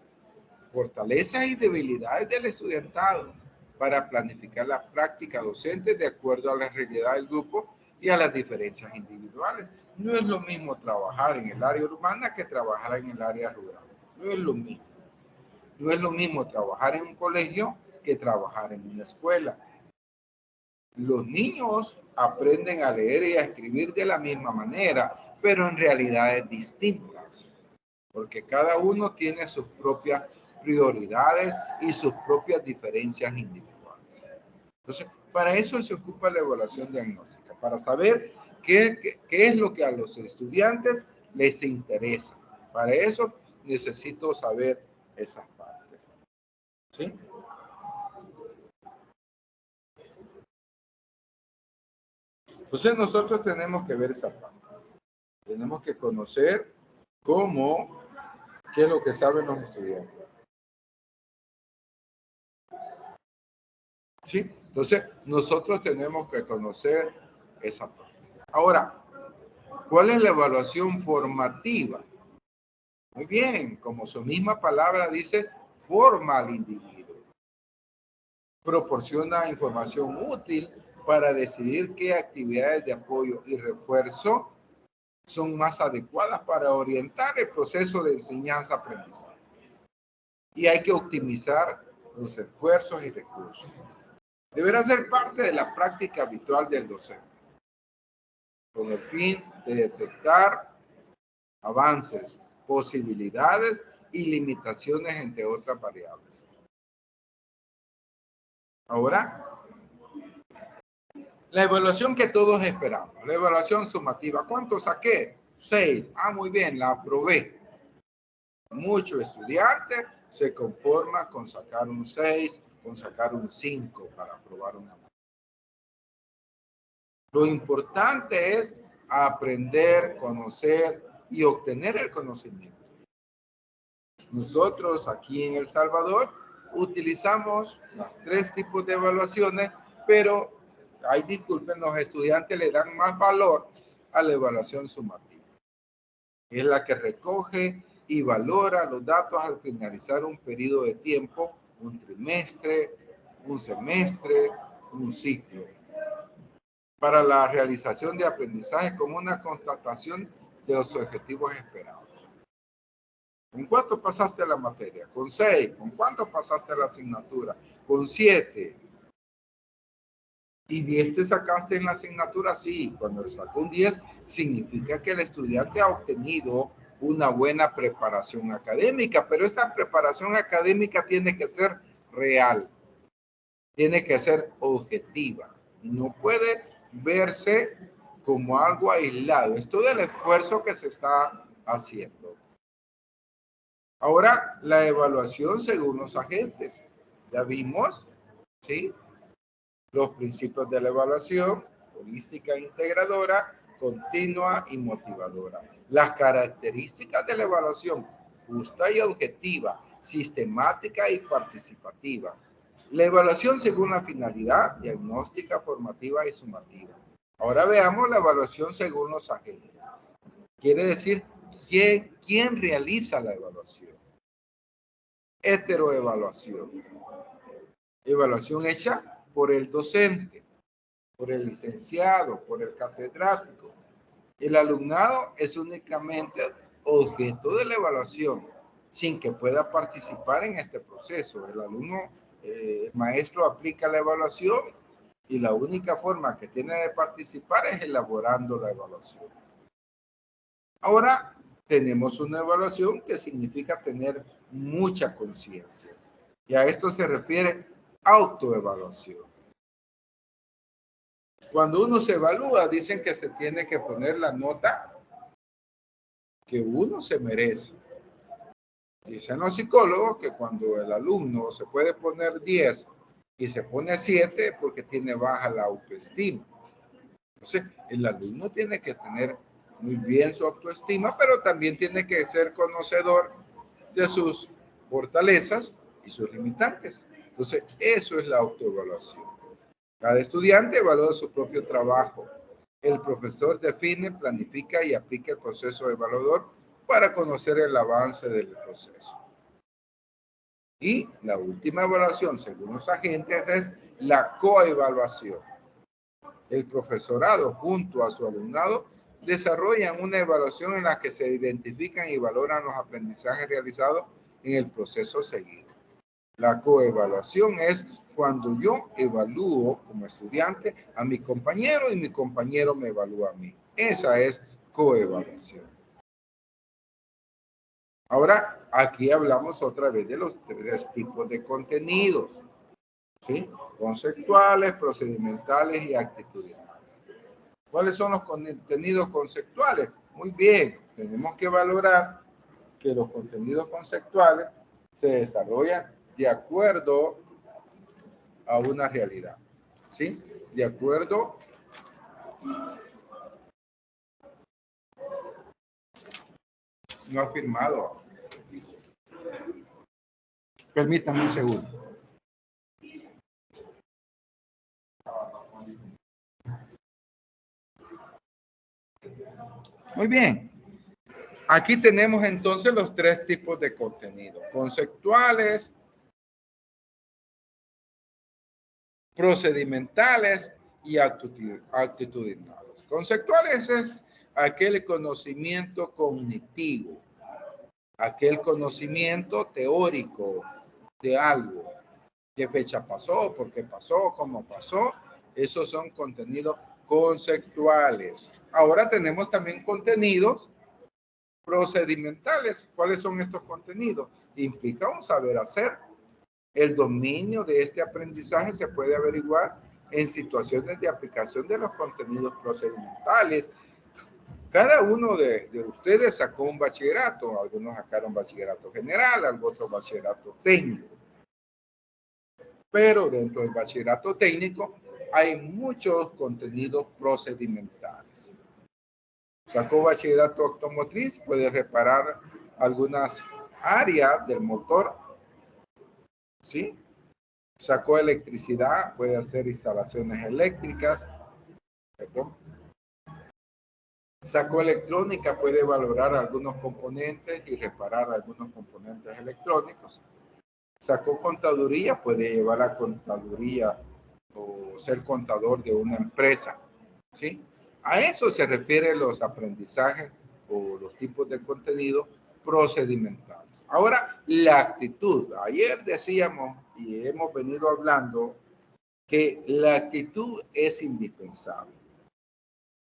fortalezas y debilidades del estudiantado, para planificar la práctica docente de acuerdo a la realidad del grupo y a las diferencias individuales. No es lo mismo trabajar en el área urbana que trabajar en el área rural. No es lo mismo. No es lo mismo trabajar en un colegio que trabajar en una escuela. Los niños aprenden a leer y a escribir de la misma manera, pero en realidades distintas, porque cada uno tiene sus propias prioridades y sus propias diferencias individuales. Entonces, para eso se ocupa la evaluación diagnóstica, para saber qué es lo que a los estudiantes les interesa. Para eso necesito saber esas partes. ¿Sí? Entonces nosotros tenemos que ver esa parte. Tenemos que conocer qué es lo que saben los estudiantes. ¿Sí? Entonces, nosotros tenemos que conocer esa parte. Ahora, ¿cuál es la evaluación formativa? Muy bien, como su misma palabra dice, forma al individuo. Proporciona información útil para decidir qué actividades de apoyo y refuerzo son más adecuadas para orientar el proceso de enseñanza-aprendizaje. Y hay que optimizar los esfuerzos y recursos. Deberá ser parte de la práctica habitual del docente, con el fin de detectar avances, posibilidades y limitaciones, entre otras variables. Ahora, la evaluación que todos esperamos, la evaluación sumativa. ¿Cuánto saqué? 6. Ah, muy bien, la aprobé. Muchos estudiantes se conforman con sacar un 6 con sacar un 5 para aprobar una materia. Lo importante es aprender, conocer y obtener el conocimiento. Nosotros aquí en El Salvador utilizamos los 3 tipos de evaluaciones, pero, disculpen, los estudiantes le dan más valor a la evaluación sumativa. Es la que recoge y valora los datos al finalizar un periodo de tiempo, un trimestre, un semestre, un ciclo, para la realización de aprendizaje como una constatación de los objetivos esperados. ¿Con cuánto pasaste la materia? Con 6. ¿Con cuánto pasaste la asignatura? Con 7. ¿Y 10 te sacaste en la asignatura? Sí. Cuando sacó un 10, significa que el estudiante ha obtenido una buena preparación académica, pero esta preparación académica tiene que ser real, tiene que ser objetiva, no puede verse como algo aislado. Es todo el esfuerzo que se está haciendo. Ahora, la evaluación según los agentes. Ya vimos, ¿sí? Los principios de la evaluación: holística e integradora, continua y motivadora. Las características de la evaluación: justa y objetiva, sistemática y participativa. La evaluación según la finalidad: diagnóstica, formativa y sumativa. Ahora veamos la evaluación según los agentes. Quiere decir, ¿quién realiza la evaluación? Heteroevaluación. Evaluación hecha por el docente, por el licenciado, por el catedrático. El alumnado es únicamente objeto de la evaluación, sin que pueda participar en este proceso. El alumno, el maestro aplica la evaluación y la única forma que tiene de participar es elaborando la evaluación. Ahora tenemos una evaluación que significa tener mucha conciencia. Y a esto se refiere autoevaluación. Cuando uno se evalúa, dicen que se tiene que poner la nota que uno se merece. Dicen los psicólogos que cuando el alumno se puede poner 10 y se pone 7 porque tiene baja la autoestima. Entonces, el alumno tiene que tener muy bien su autoestima, pero también tiene que ser conocedor de sus fortalezas y sus limitantes. Entonces, eso es la autoevaluación. Cada estudiante evalúa su propio trabajo. El profesor define, planifica y aplica el proceso evaluador para conocer el avance del proceso. Y la última evaluación, según los agentes, es la coevaluación. El profesorado junto a su alumnado desarrollan una evaluación en la que se identifican y valoran los aprendizajes realizados en el proceso seguido. La coevaluación es cuando yo evalúo como estudiante a mi compañero y mi compañero me evalúa a mí. Esa es coevaluación. Ahora, aquí hablamos otra vez de los 3 tipos de contenidos, ¿sí? Conceptuales, procedimentales y actitudinales. ¿Cuáles son los contenidos conceptuales? Muy bien, tenemos que valorar que los contenidos conceptuales se desarrollan de acuerdo a una realidad, ¿sí? De acuerdo no ha firmado. Permítame un segundo. Muy bien. Aquí tenemos entonces los 3 tipos de contenido: conceptuales, procedimentales y actitudinales. Conceptuales es aquel conocimiento cognitivo, aquel conocimiento teórico de algo. ¿Qué fecha pasó? ¿Por qué pasó? ¿Cómo pasó? Esos son contenidos conceptuales. Ahora tenemos también contenidos procedimentales. ¿Cuáles son estos contenidos? Implica un saber hacer. El dominio de este aprendizaje se puede averiguar en situaciones de aplicación de los contenidos procedimentales. Cada uno de ustedes sacó un bachillerato. Algunos sacaron bachillerato general, algunos bachillerato técnico. Pero dentro del bachillerato técnico hay muchos contenidos procedimentales. Sacó bachillerato automotriz, puede reparar algunas áreas del motor, ¿sí? Sacó electricidad, puede hacer instalaciones eléctricas, ¿cierto? Sacó electrónica, puede valorar algunos componentes y reparar algunos componentes electrónicos. Sacó contaduría, puede llevar a contaduría o ser contador de una empresa, ¿sí? A eso se refieren los aprendizajes o los tipos de contenido procedimentales. Ahora, la actitud. Ayer decíamos y hemos venido hablando que la actitud es indispensable.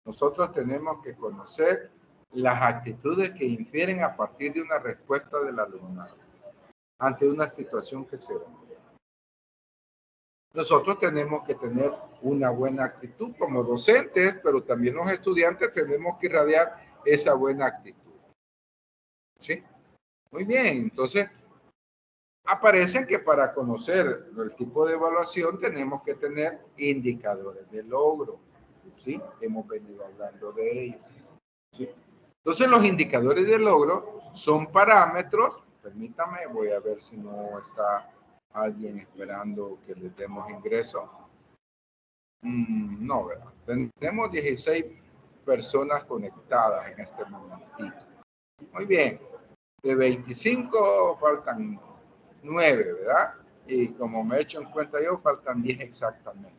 Nosotros tenemos que conocer las actitudes que infieren a partir de una respuesta del alumnado ante una situación que se da. Nosotros tenemos que tener una buena actitud como docentes, pero también los estudiantes tenemos que irradiar esa buena actitud. ¿Sí? Muy bien, entonces aparecen que para conocer el tipo de evaluación tenemos que tener indicadores de logro. ¿Sí? Hemos venido hablando de ellos. ¿Sí? Entonces los indicadores de logro son parámetros. Permítame, voy a ver si no está alguien esperando que le demos ingreso. No, ¿verdad? Tenemos 16 personas conectadas en este momentito. Muy bien. De 25 faltan 9, ¿verdad? Y como me he hecho en cuenta yo, faltan 10 exactamente.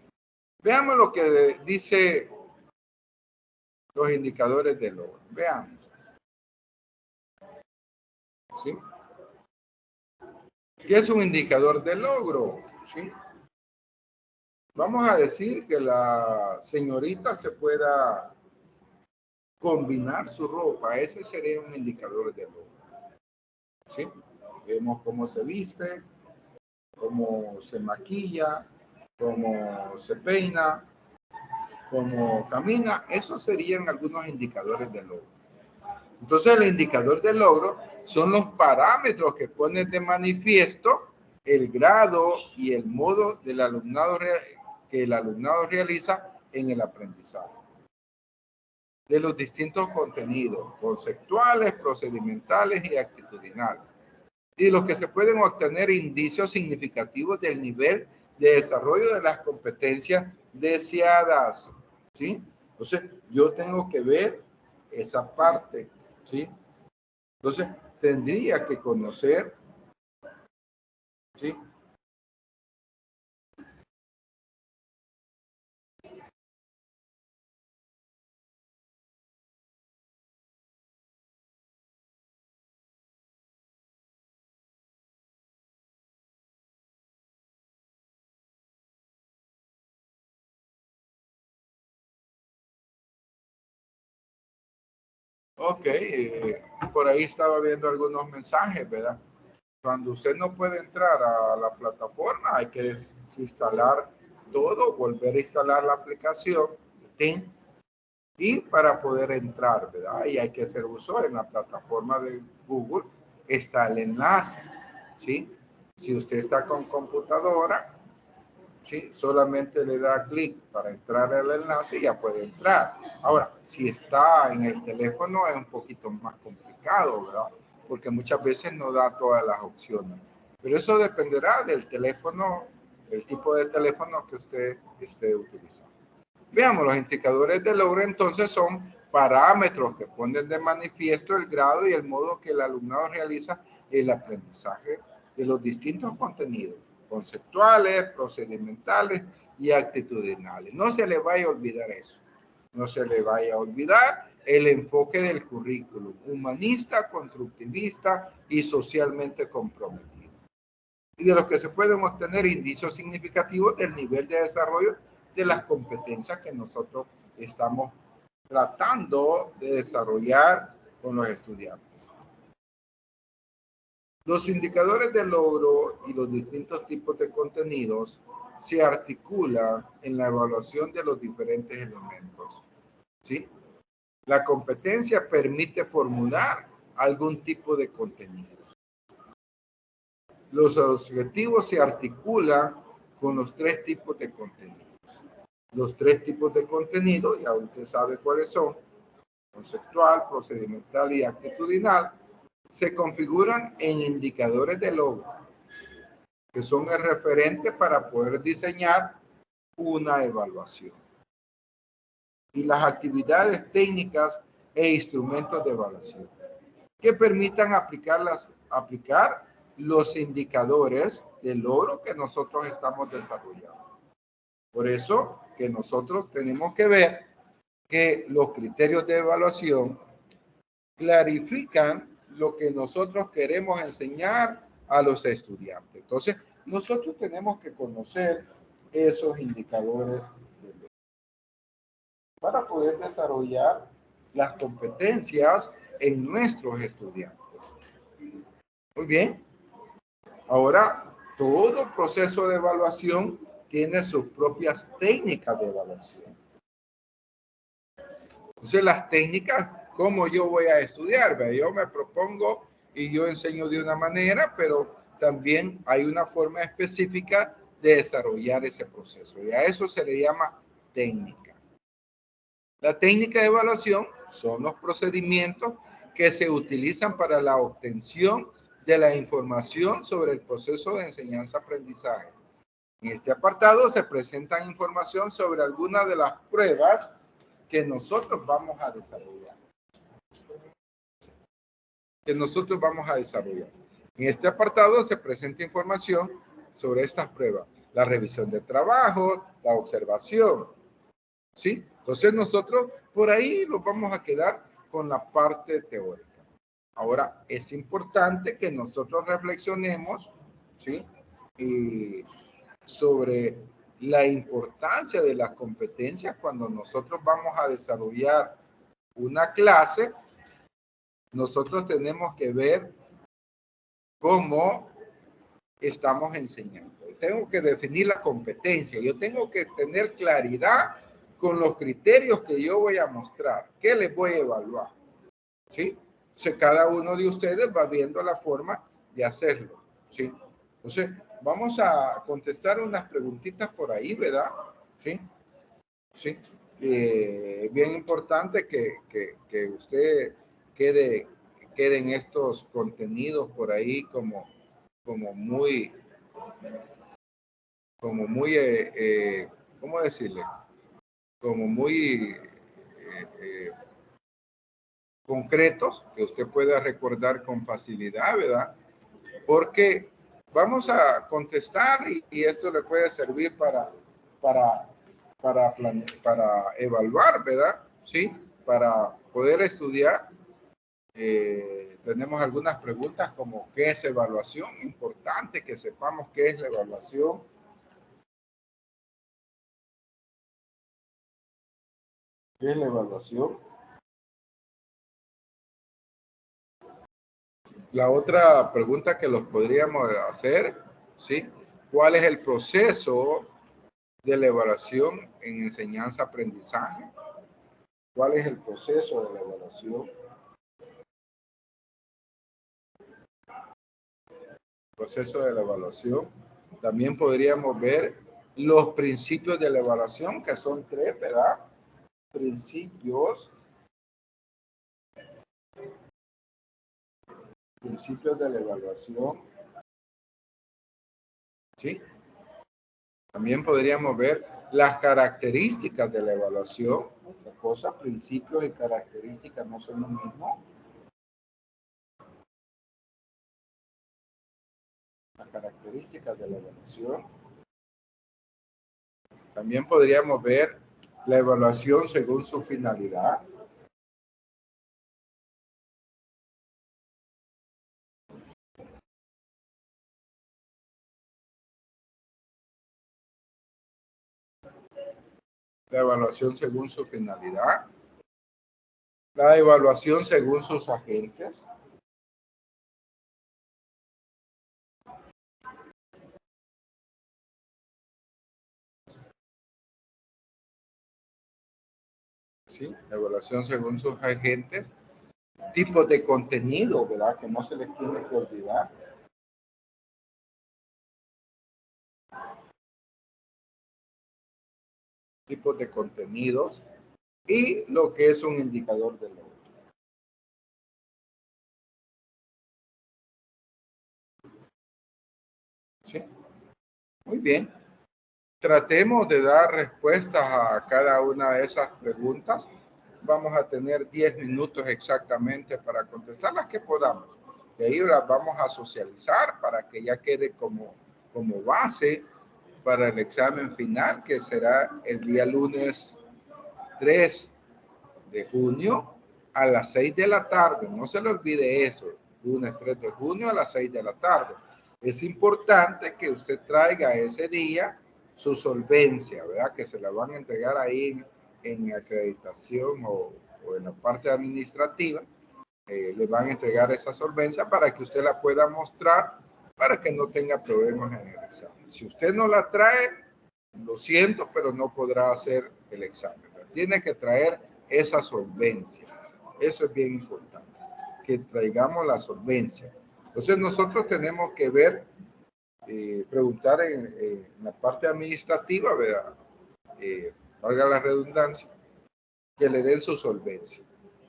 Veamos lo que dice los indicadores de logro. Veamos. ¿Sí? ¿Qué es un indicador de logro? ¿Sí? Vamos a decir que la señorita se pueda combinar su ropa. Ese sería un indicador de logro. ¿Sí? Vemos cómo se viste, cómo se maquilla, cómo se peina, cómo camina. Esos serían algunos indicadores de logro. Entonces, el indicador de logro son los parámetros que ponen de manifiesto el grado y el modo del alumnado que el alumnado realiza en el aprendizaje de los distintos contenidos conceptuales, procedimentales y actitudinales, y de los que se pueden obtener indicios significativos del nivel de desarrollo de las competencias deseadas. ¿Sí? Entonces, yo tengo que ver esa parte. ¿Sí? Entonces, tendría que conocer, ¿sí? Ok, por ahí estaba viendo algunos mensajes, ¿verdad? Cuando usted no puede entrar a la plataforma, hay que desinstalar todo, volver a instalar la aplicación, ¿sí? Y para poder entrar, ¿verdad? Y hay que hacer uso en la plataforma de Google, está el enlace, ¿sí? Si usted está con computadora, ¿sí? Solamente le da clic para entrar al enlace y ya puede entrar. Ahora, si está en el teléfono es un poquito más complicado, ¿verdad? Porque muchas veces no da todas las opciones. Pero eso dependerá del teléfono, el tipo de teléfono que usted esté utilizando. Veamos, los indicadores de logro entonces son parámetros que ponen de manifiesto el grado y el modo que el alumnado realiza el aprendizaje de los distintos contenidos conceptuales, procedimentales y actitudinales. No se le vaya a olvidar eso. No se le vaya a olvidar el enfoque del currículum humanista, constructivista y socialmente comprometido. Y de los que se pueden obtener indicios significativos del nivel de desarrollo de las competencias que nosotros estamos tratando de desarrollar con los estudiantes. Los indicadores de logro y los distintos tipos de contenidos se articulan en la evaluación de los diferentes elementos. ¿Sí? La competencia permite formular algún tipo de contenidos. Los objetivos se articulan en la evaluación de los diferentes elementos. ¿Sí? La competencia permite formular algún tipo de contenido. Los objetivos se articulan en la evaluación de los diferentes elementos. ¿Sí? con los 3 tipos de contenidos. Los 3 tipos de contenido, ya usted sabe cuáles son: conceptual, procedimental y actitudinal, se configuran en indicadores de logro, que son el referente para poder diseñar una evaluación. Y las actividades técnicas e instrumentos de evaluación, que permitan aplicar los indicadores de logro que nosotros estamos desarrollando. Por eso que nosotros tenemos que ver que los criterios de evaluación clarifican lo que nosotros queremos enseñar a los estudiantes. Entonces, nosotros tenemos que conocer esos indicadores para poder desarrollar las competencias en nuestros estudiantes. Muy bien. Ahora, todo proceso de evaluación tiene sus propias técnicas de evaluación. Entonces, las técnicas, ¿cómo yo voy a estudiar? Yo me propongo y yo enseño de una manera, pero también hay una forma específica de desarrollar ese proceso. Y a eso se le llama técnica. La técnica de evaluación son los procedimientos que se utilizan para la obtención de la información sobre el proceso de enseñanza-aprendizaje. En este apartado se presentan información sobre algunas de las pruebas que nosotros vamos a desarrollar. En este apartado se presenta información sobre estas pruebas: la revisión de trabajo, la observación. ¿Sí? Entonces nosotros por ahí nos vamos a quedar con la parte teórica. Ahora, es importante que nosotros reflexionemos, ¿sí?, y sobre la importancia de las competencias cuando nosotros vamos a desarrollar una clase. Nosotros tenemos que ver cómo estamos enseñando. Tengo que definir la competencia. Yo tengo que tener claridad con los criterios que yo voy a mostrar. ¿Qué les voy a evaluar? ¿Sí? Entonces, cada uno de ustedes va viendo la forma de hacerlo. ¿Sí? Entonces, vamos a contestar unas preguntitas por ahí, ¿verdad? ¿Sí? ¿Sí? Bien importante que usted queden estos contenidos por ahí como muy, ¿cómo decirle? Como muy concretos, que usted pueda recordar con facilidad, ¿verdad? Porque vamos a contestar y esto le puede servir para evaluar, ¿verdad? Sí, para poder estudiar. Tenemos algunas preguntas como ¿qué es evaluación? Importante que sepamos qué es la evaluación. ¿Qué es la evaluación? La otra pregunta que los podríamos hacer, ¿sí? ¿Cuál es el proceso de la evaluación en enseñanza-aprendizaje? ¿Cuál es el proceso de la evaluación? Proceso de la evaluación. También podríamos ver los principios de la evaluación, que son 3, ¿verdad? Principios de la evaluación. ¿Sí? También podríamos ver las características de la evaluación. Otra cosa, principios y características no son lo mismo. Las características de la evaluación. También podríamos ver la evaluación según su finalidad. La evaluación según su finalidad. La evaluación según sus agentes. ¿Sí? La evaluación según sus agentes. Tipos de contenido, ¿verdad? Que no se les tiene que olvidar. tipos de contenidos y lo que es un indicador de logro. ¿Sí? Muy bien. Tratemos de dar respuestas a cada una de esas preguntas. Vamos a tener 10 minutos exactamente para contestar las que podamos. De ahí las vamos a socializar para que ya quede como base para el examen final, que será el día lunes 3 de junio a las 6 de la tarde. No se le olvide eso, lunes 3 de junio a las 6 de la tarde. Es importante que usted traiga ese día su solvencia, ¿verdad? Que se la van a entregar ahí en acreditación o en la parte administrativa. Le van a entregar esa solvencia para que usted la pueda mostrar para que no tenga problemas en el examen. Si usted no la trae, lo siento, pero no podrá hacer el examen. Tiene que traer esa solvencia. Eso es bien importante, que traigamos la solvencia. Entonces nosotros tenemos que ver, preguntar en la parte administrativa, ¿verdad? Valga la redundancia, que le den su solvencia.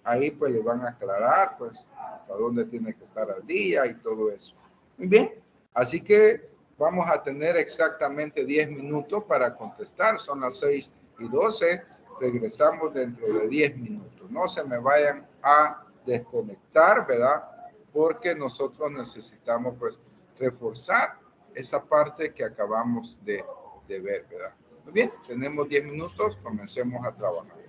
Ahí pues le van a aclarar pues hasta dónde tiene que estar al día y todo eso. Muy bien, así que vamos a tener exactamente 10 minutos para contestar. Son las 6:12. Regresamos dentro de 10 minutos. No se me vayan a desconectar, ¿verdad? Porque nosotros necesitamos pues reforzar esa parte que acabamos de ver, ¿verdad? Muy bien, tenemos 10 minutos, comencemos a trabajar.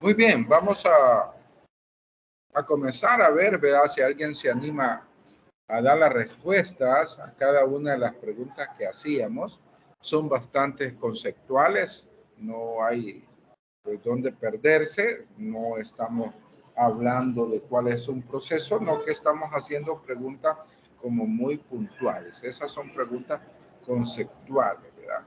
Muy bien, vamos a comenzar a ver, ¿verdad? Si alguien se anima a dar las respuestas a cada una de las preguntas que hacíamos. Son bastante conceptuales, no hay pues, dónde perderse, no estamos hablando de cuál es un proceso, no que estamos haciendo preguntas como muy puntuales. Esas son preguntas conceptuales, ¿verdad?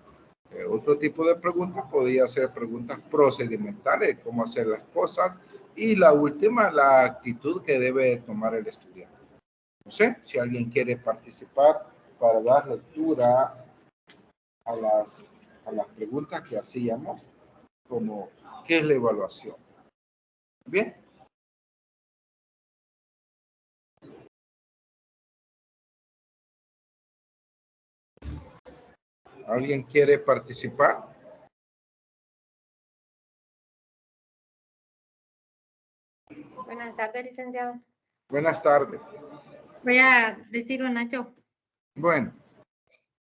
Otro tipo de preguntas podría ser preguntas procedimentales, cómo hacer las cosas, y la última, la actitud que debe tomar el estudiante. No sé si alguien quiere participar para dar lectura a las preguntas que hacíamos, como ¿qué es la evaluación? Bien. ¿Alguien quiere participar? Buenas tardes, licenciado. Buenas tardes. Voy a decir una yo. Bueno,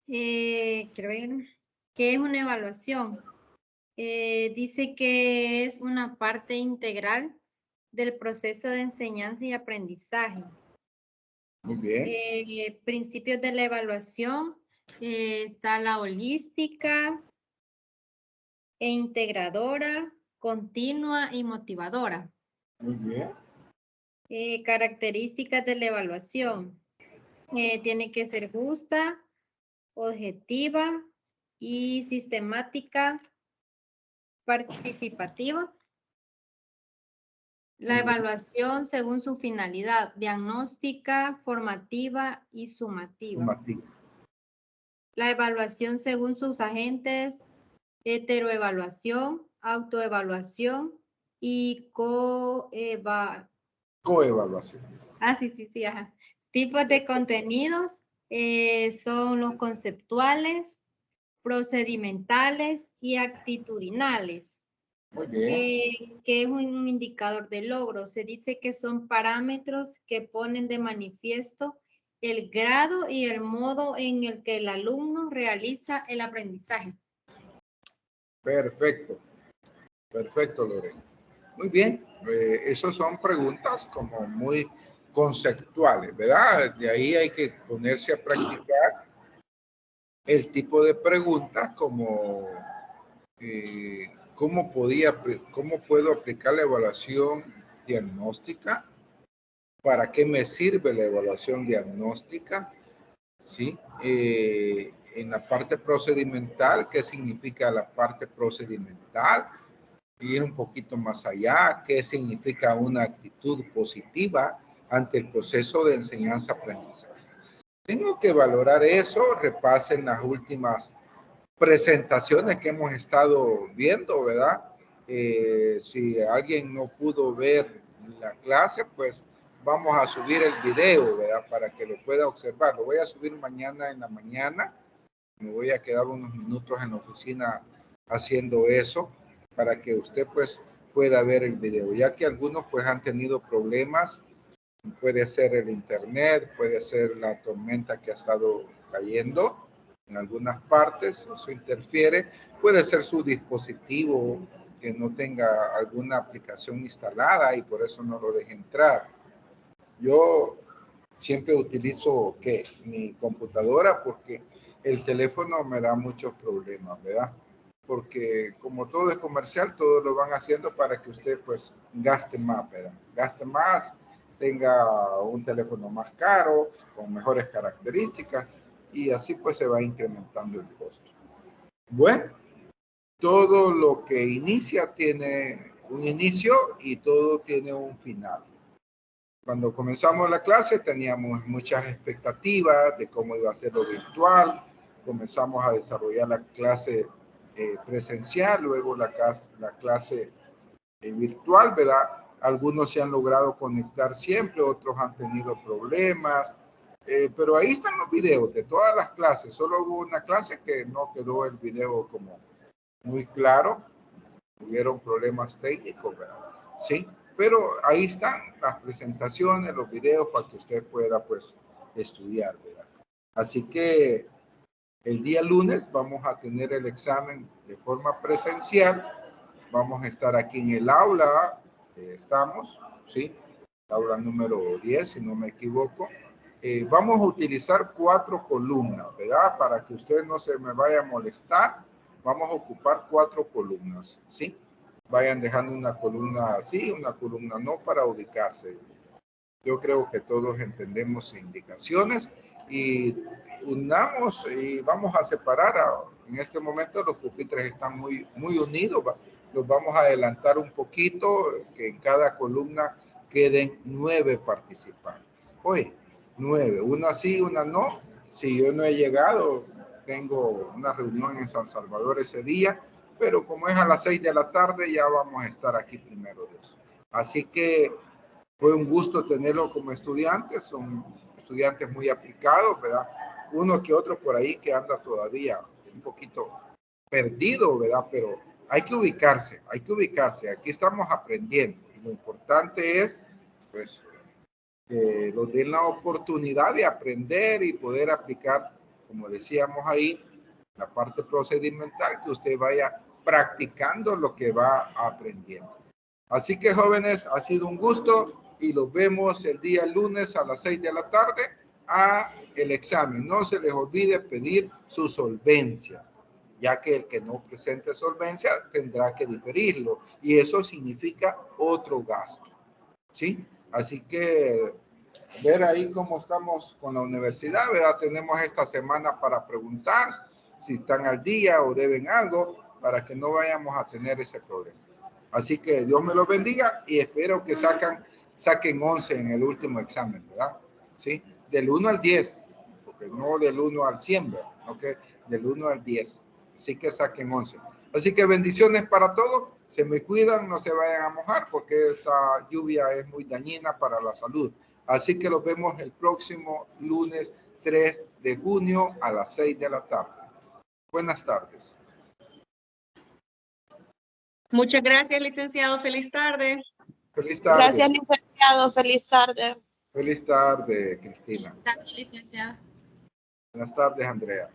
Quiero ver, ¿qué es una evaluación? Dice que es una parte integral del proceso de enseñanza y aprendizaje. muy bien. Principios de la evaluación, está la holística e integradora, continua y motivadora. Muy bien. Características de la evaluación. Tiene que ser justa, objetiva y sistemática, participativa. La evaluación según su finalidad, diagnóstica, formativa y sumativa. Sumativo. La evaluación según sus agentes, heteroevaluación, autoevaluación y Coevaluación. sí, ajá. Tipos de contenidos son los conceptuales, procedimentales y actitudinales. Muy bien. Que es un indicador de logro. Se dice que son parámetros que ponen de manifiesto el grado y el modo en el que el alumno realiza el aprendizaje. Perfecto. Perfecto, Lorena. Muy bien. Esas son preguntas como muy conceptuales, ¿verdad? De ahí hay que ponerse a practicar el tipo de preguntas como ¿cómo puedo aplicar la evaluación diagnóstica? ¿Para qué me sirve la evaluación diagnóstica? ¿Sí? En la parte procedimental, ¿qué significa la parte procedimental? Ir un poquito más allá, ¿qué significa una actitud positiva ante el proceso de enseñanza-aprendizaje? Tengo que valorar eso, repasen las últimas presentaciones que hemos estado viendo, ¿verdad? Si alguien no pudo ver la clase, pues vamos a subir el video, ¿verdad? Para que lo pueda observar. Lo voy a subir mañana en la mañana. Me voy a quedar unos minutos en la oficina haciendo eso para que usted pues pueda ver el video, ya que algunos pues han tenido problemas. Puede ser el internet, puede ser la tormenta que ha estado cayendo en algunas partes, eso interfiere. Puede ser su dispositivo que no tenga alguna aplicación instalada y por eso no lo deje entrar. Yo siempre utilizo mi computadora porque el teléfono me da muchos problemas, ¿verdad? Porque como todo es comercial, todo lo van haciendo para que usted pues gaste más, ¿verdad? Gaste más, tenga un teléfono más caro, con mejores características, y así pues se va incrementando el costo. Bueno, todo lo que inicia tiene un inicio y todo tiene un final. Cuando comenzamos la clase teníamos muchas expectativas de cómo iba a ser lo virtual, comenzamos a desarrollar la clase presencial, luego la clase virtual, ¿verdad? Algunos se han logrado conectar siempre, otros han tenido problemas, pero ahí están los videos de todas las clases. Solo hubo una clase que no quedó el video como muy claro, hubieron problemas técnicos, ¿verdad? Sí, pero ahí están las presentaciones, los videos para que usted pueda pues estudiar, ¿verdad? Así que el día lunes vamos a tener el examen de forma presencial Vamos a estar aquí en el aula, estamos, ¿sí? Aula número 10, si no me equivoco. Vamos a utilizar 4 columnas, ¿verdad? Para que usted no se me vaya a molestar, vamos a ocupar 4 columnas, ¿sí? Vayan dejando una columna así, una columna no, para ubicarse. Yo creo que todos entendemos indicaciones y unamos y vamos a separar. En este momento los pupitres están muy unidos. Los vamos a adelantar un poquito, que en cada columna queden 9 participantes. Oye, 9, una sí, una no. Si yo no he llegado, tengo una reunión en San Salvador ese día, pero como es a las 6 de la tarde, ya vamos a estar aquí primero Dios. Así que fue un gusto tenerlo como estudiantes, son estudiantes muy aplicados, ¿verdad? Uno que otro por ahí que anda todavía un poquito perdido, ¿verdad? Pero hay que ubicarse, aquí estamos aprendiendo y lo importante es, pues, que nos den la oportunidad de aprender y poder aplicar, como decíamos ahí, la parte procedimental, que usted vaya practicando lo que va aprendiendo. Así que jóvenes, ha sido un gusto y los vemos el día lunes a las 6 de la tarde a el examen. No se les olvide pedir su solvencia, ya que el que no presente solvencia tendrá que diferirlo y eso significa otro gasto, ¿sí? Así que ver ahí cómo estamos con la universidad, ¿verdad? Tenemos esta semana para preguntar si están al día o deben algo para que no vayamos a tener ese problema. Así que Dios me los bendiga y espero que saquen 11 en el último examen, ¿verdad? ¿Sí? Del 1 al 10, porque no del 1 al 100, ¿verdad? ¿Ok? Del 1 al 10. Así que saquen 11. Así que bendiciones para todos. Se me cuidan, no se vayan a mojar porque esta lluvia es muy dañina para la salud. Así que los vemos el próximo lunes 3 de junio a las 6 de la tarde. Buenas tardes. Muchas gracias, licenciado. Feliz tarde. Feliz tarde. Gracias, licenciado. Feliz tarde. Feliz tarde, Cristina. Feliz tarde, licenciado. Buenas tardes, Andrea.